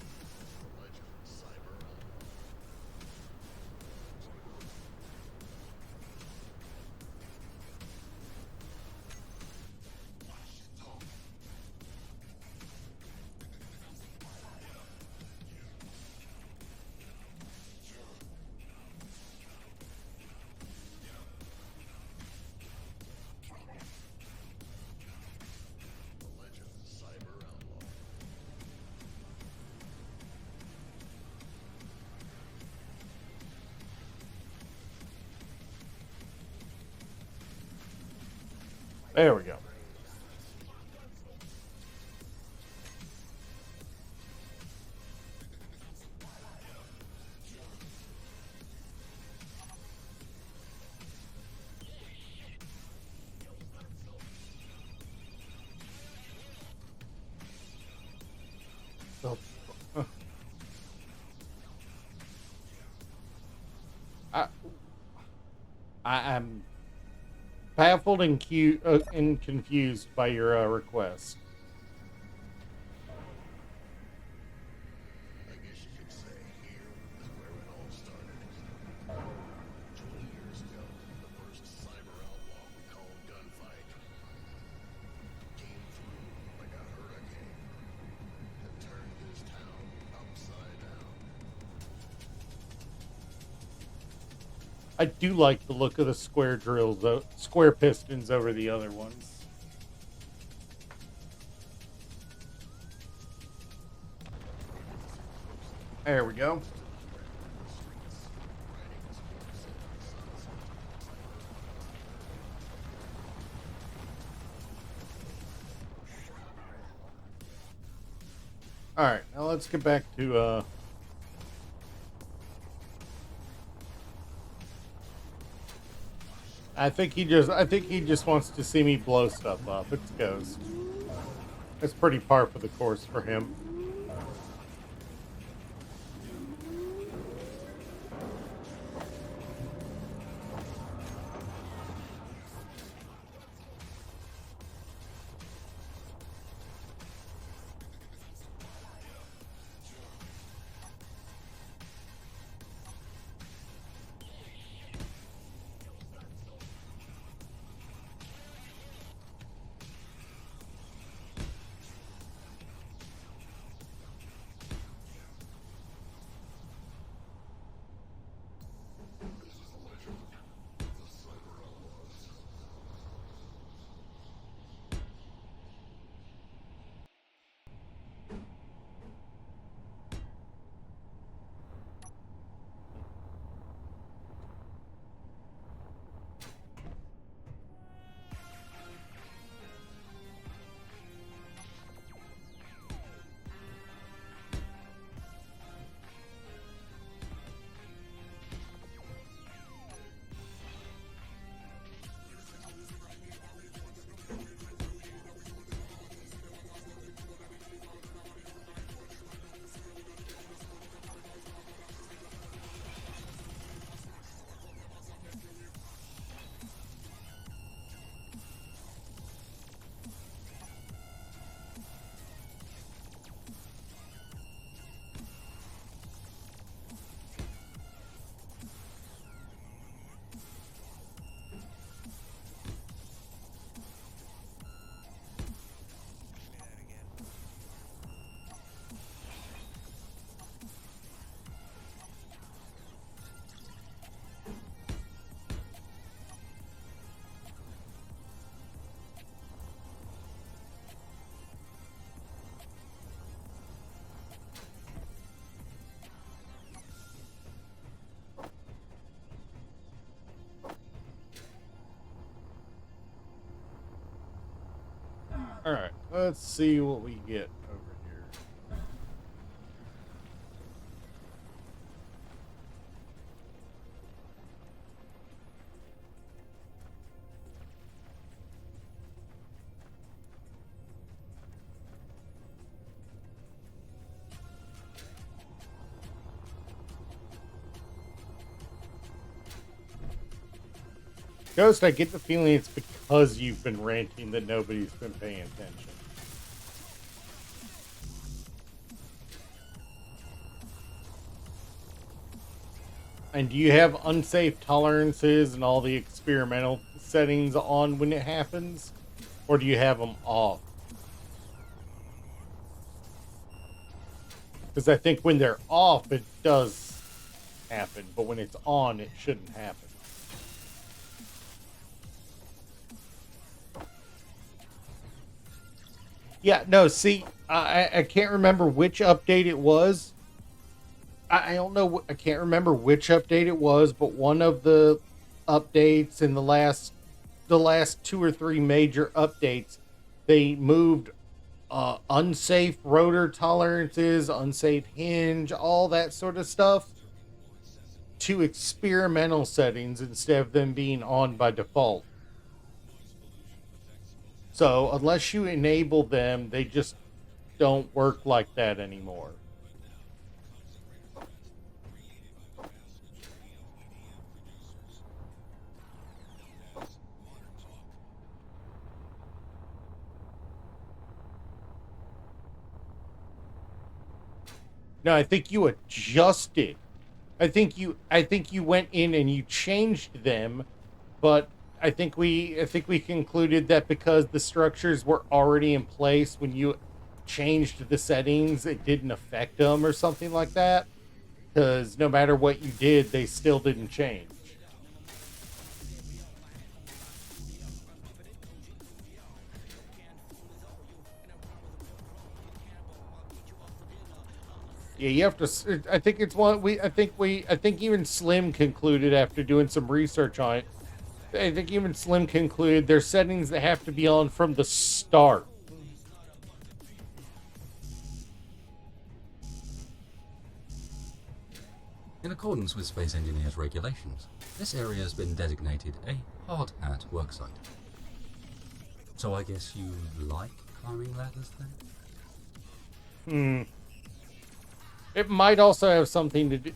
There we go. So, I, I am baffled and and confused by your request. I do like the look of the square drills, square pistons over the other ones. There we go. All right, now let's get back to I think he just wants to see me blow stuff up. It's Ghost. It's pretty par for the course for him. Let's see what we get over here. Ghost, I get the feeling it's because you've been ranting that nobody's been paying attention. And do you have unsafe tolerances and all the experimental settings on when it happens? Or do you have them off? Because I think when they're off, it does happen. But when it's on, it shouldn't happen. Yeah, no, see, I can't remember which update it was. I don't know. I can't remember which update it was, but one of the updates in the last 2 or 3 major updates, they moved unsafe rotor tolerances, unsafe hinge, all that sort of stuff to experimental settings instead of them being on by default. So unless you enable them, they just don't work like that anymore. No, I think you adjusted. I think you went in and you changed them, but I think we concluded that because the structures were already in place when you changed the settings, it didn't affect them or something like that. Because no matter what you did, they still didn't change. Yeah, you have to. I think it's one we. I think even Slim concluded after doing some research on it. I think even Slim concluded there's settings that have to be on from the start. In accordance with Space Engineers regulations, this area has been designated a hard hat worksite. So I guess you like climbing ladders then? It might also have something to do.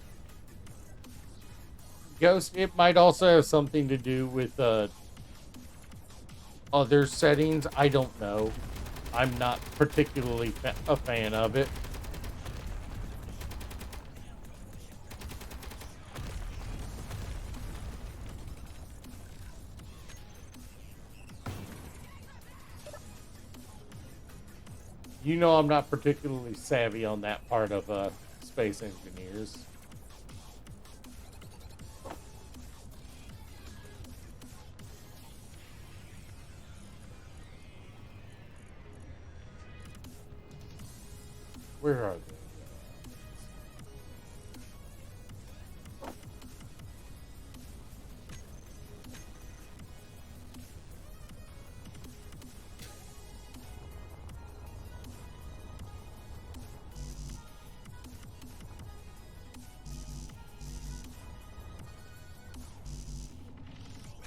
Ghost. It might also have something to do with other settings. I don't know. I'm not particularly a fan of it. You know, I'm not particularly savvy on that part of Space Engineers. Where are they?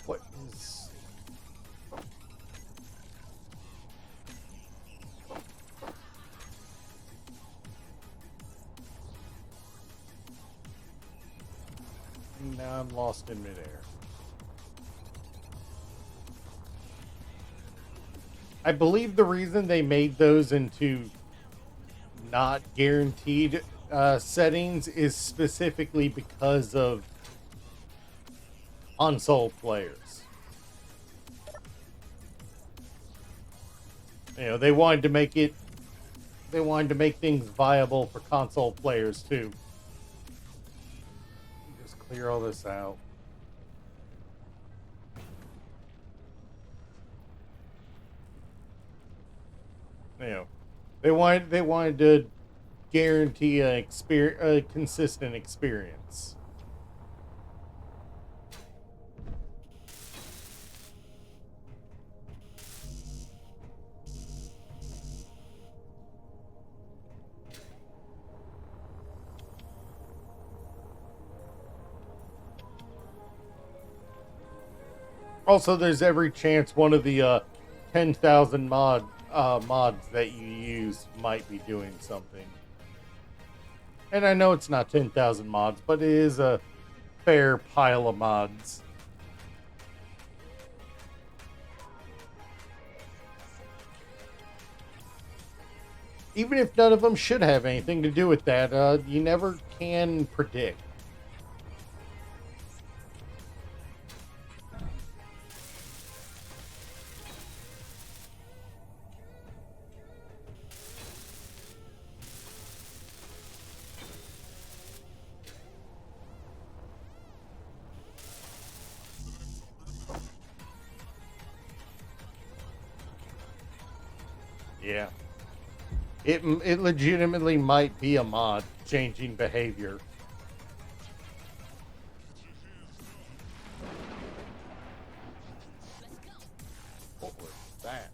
What is... Now I'm lost in midair. I believe the reason they made those into not guaranteed settings is specifically because of console players. You know, they wanted to make it. They wanted to make things viable for console players too. Just clear all this out. You know, they wanted to guarantee a consistent experience. Also, there's every chance one of the 10,000 mods that you use might be doing something. And I know it's not 10,000 mods, but it is a fair pile of mods. Even if none of them should have anything to do with that, you never can predict. Yeah. It legitimately might be a mod changing behavior. What was that?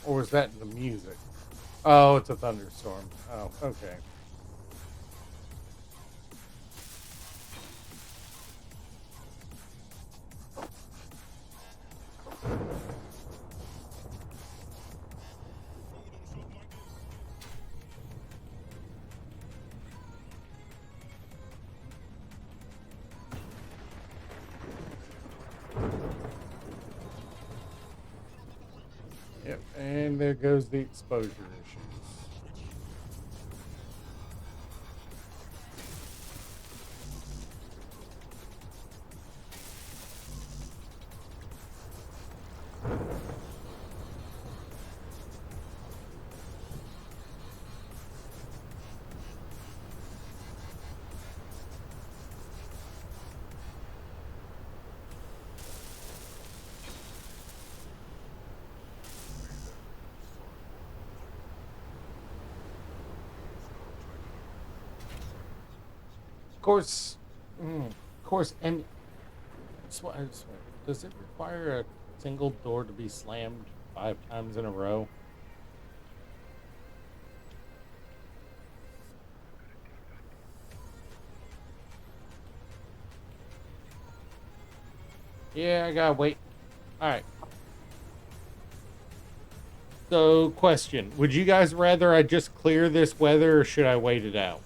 Or was that in the music? Oh, it's a thunderstorm. Oh, okay. Yep, and there goes the exposure issues. Of course, and I swear, does it require a single door to be slammed 5 times in a row? Yeah, I gotta wait. All right. So, question: would you guys rather I just clear this weather, or should I wait it out?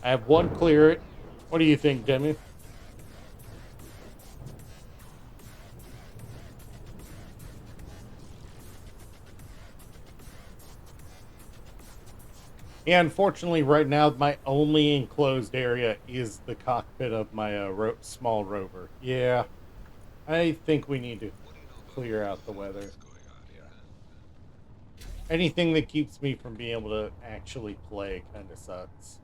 I have one clear it. What do you think, Demi? Yeah, unfortunately, right now my only enclosed area is the cockpit of my small rover. Yeah, I think we need to clear out the weather. Anything that keeps me from being able to actually play kind of sucks.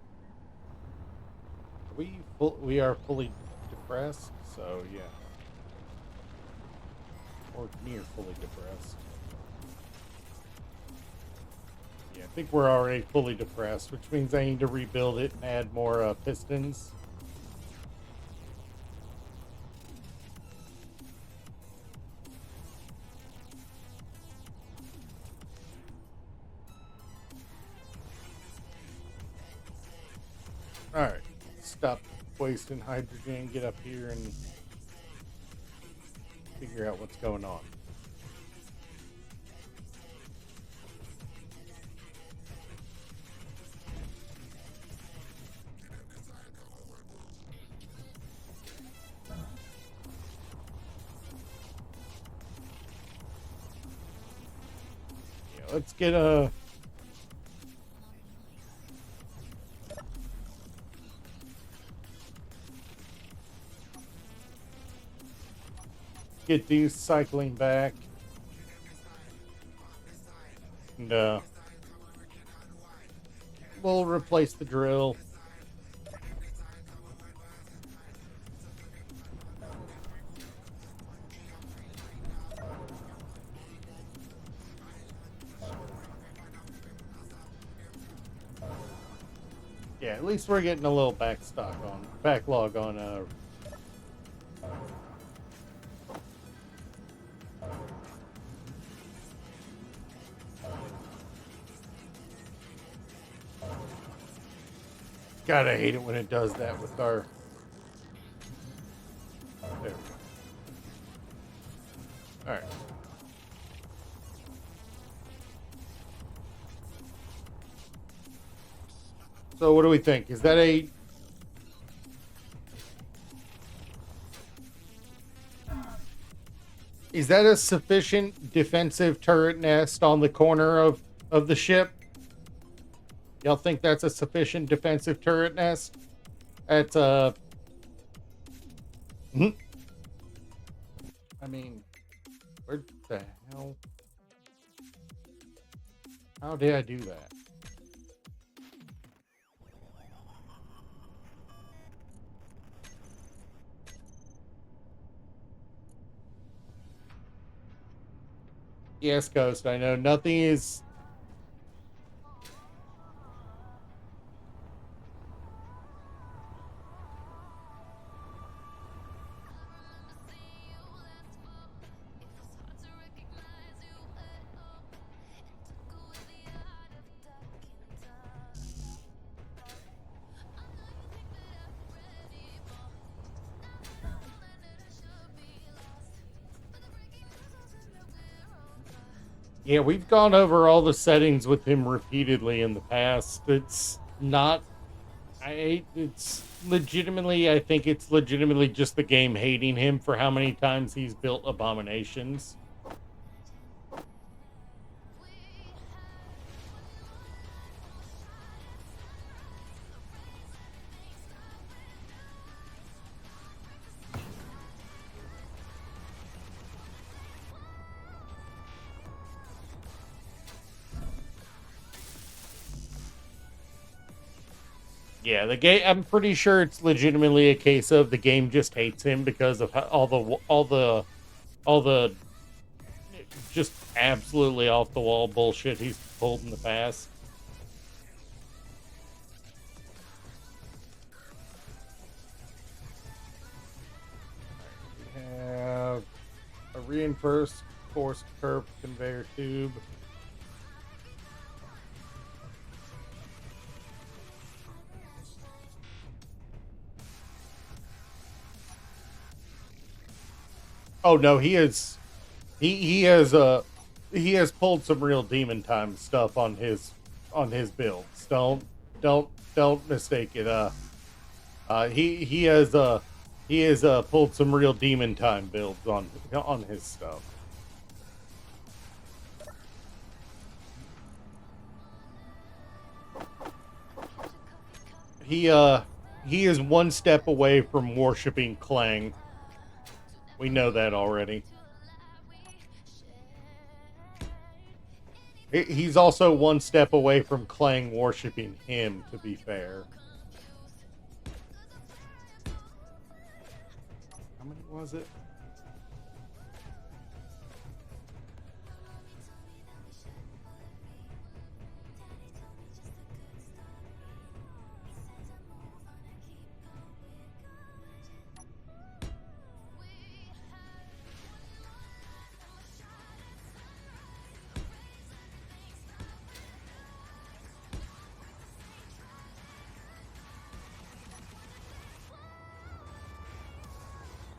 We are fully depressed, so yeah, or near fully depressed. Yeah, I think we're already fully depressed, which means I need to rebuild it and add more pistons. All right, stop wasting hydrogen. Get up here and figure out what's going on. Yeah, let's get a. Get these cycling back. And we'll replace the drill. Yeah, at least we're getting a little backlog on God, I hate it when it does that with our... There we go. Alright. So what do we think? Is that a... Is that a sufficient defensive turret nest on the corner of the ship? Y'all think that's a sufficient defensive turret nest? At, I mean, where the hell? How did I do that? Yes, Ghost, I know nothing is... Yeah, we've gone over all the settings with him repeatedly in the past. It's not... it's legitimately... I think it's legitimately just the game hating him for how many times he's built abominations. Yeah, the game. I'm pretty sure it's legitimately a case of the game just hates him because of all the just absolutely off the wall bullshit he's pulled in the past. We have a reinforced forced curved conveyor tube. Oh no, he is. He has pulled some real demon time stuff on his builds. Don't mistake it. He has pulled some real demon time builds on his stuff. He is one step away from worshiping Clang. We know that already. He's also one step away from Clang worshiping him, to be fair. How many was it?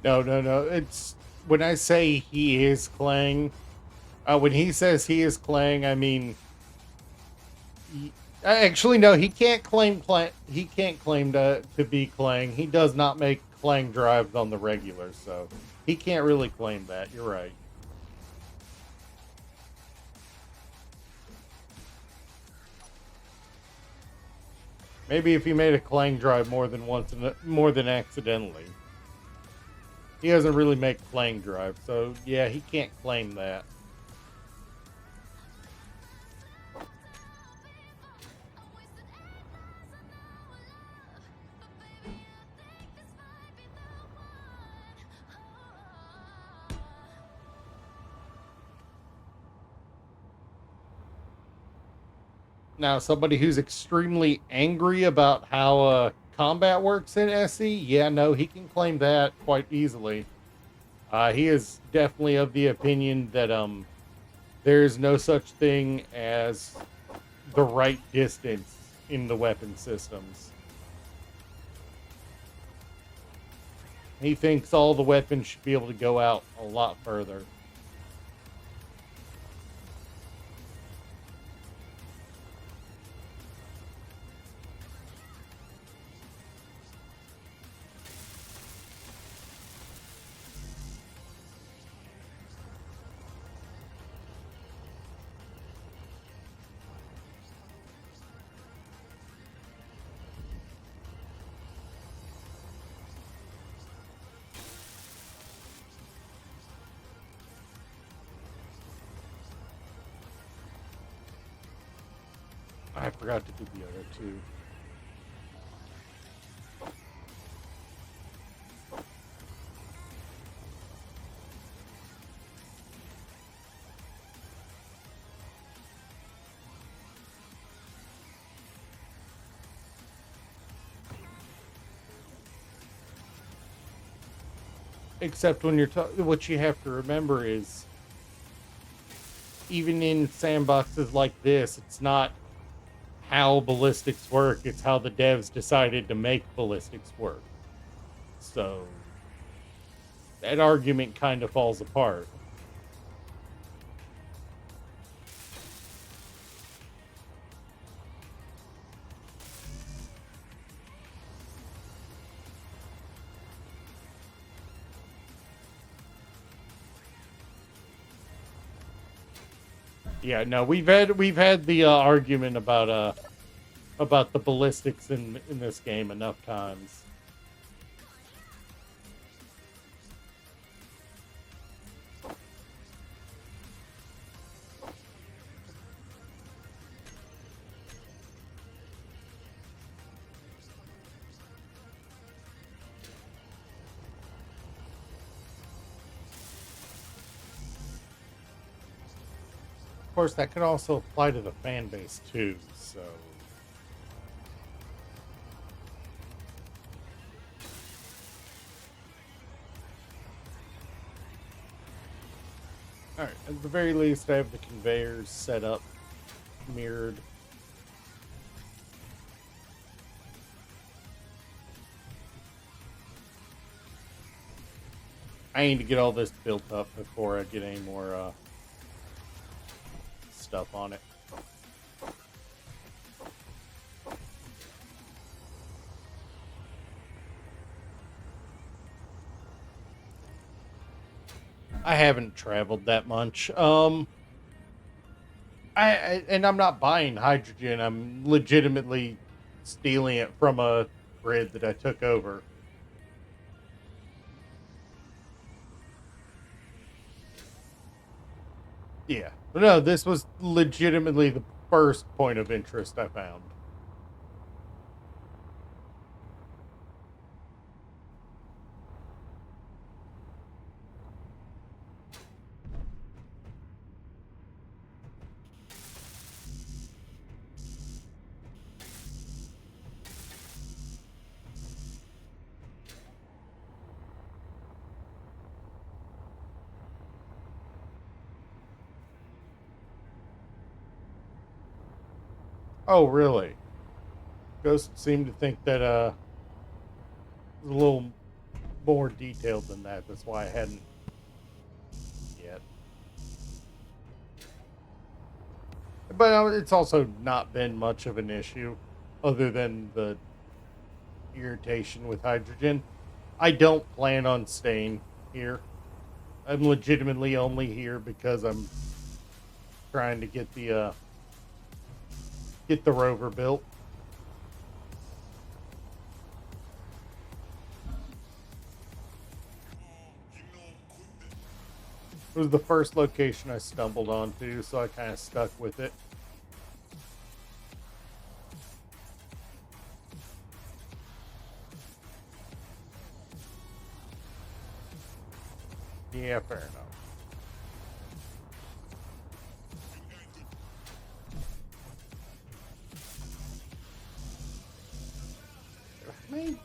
No. It's when I say he is Clang. When he says he is Clang, I mean. Actually, no. He can't claim Clang. He can't claim to be Clang. He does not make Clang drives on the regular, so he can't really claim that. You're right. Maybe if he made a Clang drive more than once, more than accidentally. He doesn't really make Clang drive, so yeah, he can't claim that. Now, somebody who's extremely angry about how combat works in SE, yeah, no, he can claim that quite easily. He is definitely of the opinion that there's no such thing as the right distance in the weapon systems. He thinks all the weapons should be able to go out a lot further. I forgot to do the other two. Except when you're what you have to remember is, even in sandboxes like this, it's not how ballistics work, it's how the devs decided to make ballistics work. So that argument kind of falls apart. Yeah, no, we've had the argument about the ballistics in this game enough times. Of course, that could also apply to the fan base too, so. Alright, at the very least, I have the conveyors set up, mirrored. I need to get all this built up before I get any more stuff on it. I haven't traveled that much. And I'm not buying hydrogen. I'm legitimately stealing it from a grid that I took over. Yeah. But no, this was legitimately the first point of interest I found. Oh, really? Ghost seemed to think that it was a little more detailed than that. That's why I hadn't yet. But it's also not been much of an issue, other than the irritation with hydrogen. I don't plan on staying here. I'm legitimately only here because I'm trying to get the rover built. It was the first location I stumbled onto, so I kind of stuck with it. Yeah, fair enough. I mean,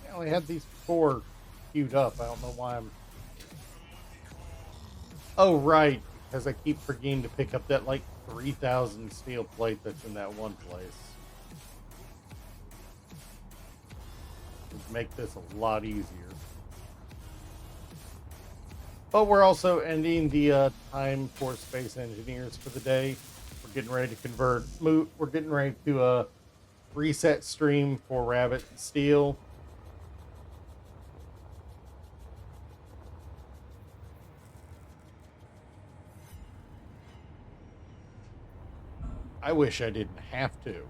I only had these 4 queued up. I don't know why I'm... Oh, right. Because I keep forgetting to pick up that, like, 3,000 steel plate that's in that one place. make this a lot easier. But we're also ending the time for Space Engineers for the day. We're getting ready to convert. We're getting ready to reset stream for Rabbit and Steel. I wish I didn't have to,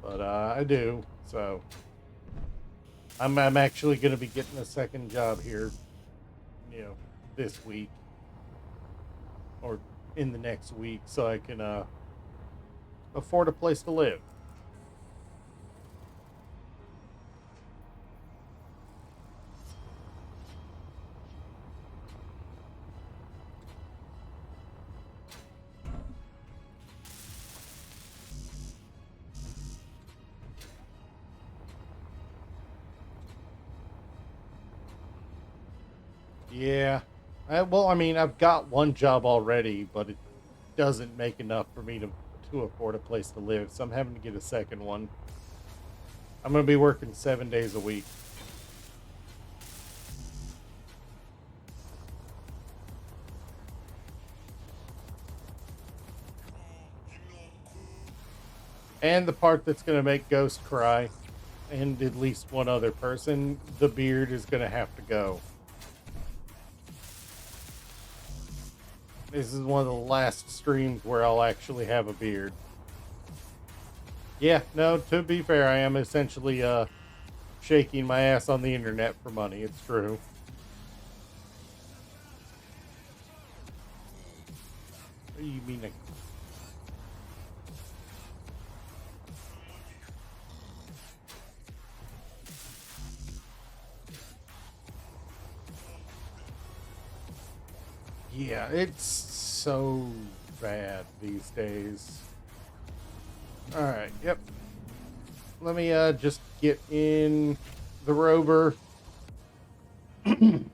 but I do. So I'm actually going to be getting a second job here, this week or in the next week, so I can afford a place to live. Yeah. Well, I mean, I've got one job already, but it doesn't make enough for me to afford a place to live, so I'm having to get a second one. I'm going to be working 7 days a week. And the part that's going to make Ghost cry, and at least one other person, the beard is going to have to go. This is one of the last streams where I'll actually have a beard. Yeah, no, to be fair, I am essentially shaking my ass on the internet for money. It's true. What do you mean? Yeah, it's so bad these days. Alright, yep. Let me just get in the rover. And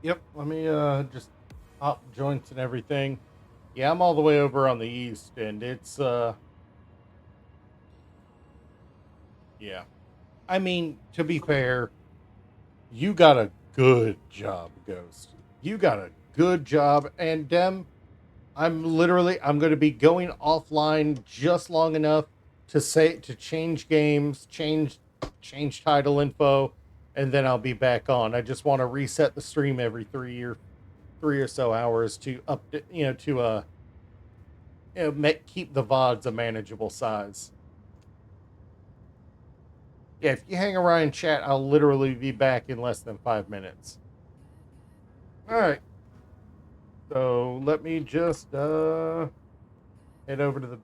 yep, let me just pop joints and everything. Yeah, I'm all the way over on the east, and it's yeah. I mean, to be fair, you got a good job, Ghost. You got a good job, and Dem, I'm going to be going offline just long enough to change games, change title info, and then I'll be back on. I just want to reset the stream every 3 or so hours to update, keep the VODs a manageable size. Yeah, if you hang around in chat, I'll literally be back in less than 5 minutes. All right. So let me just head over to the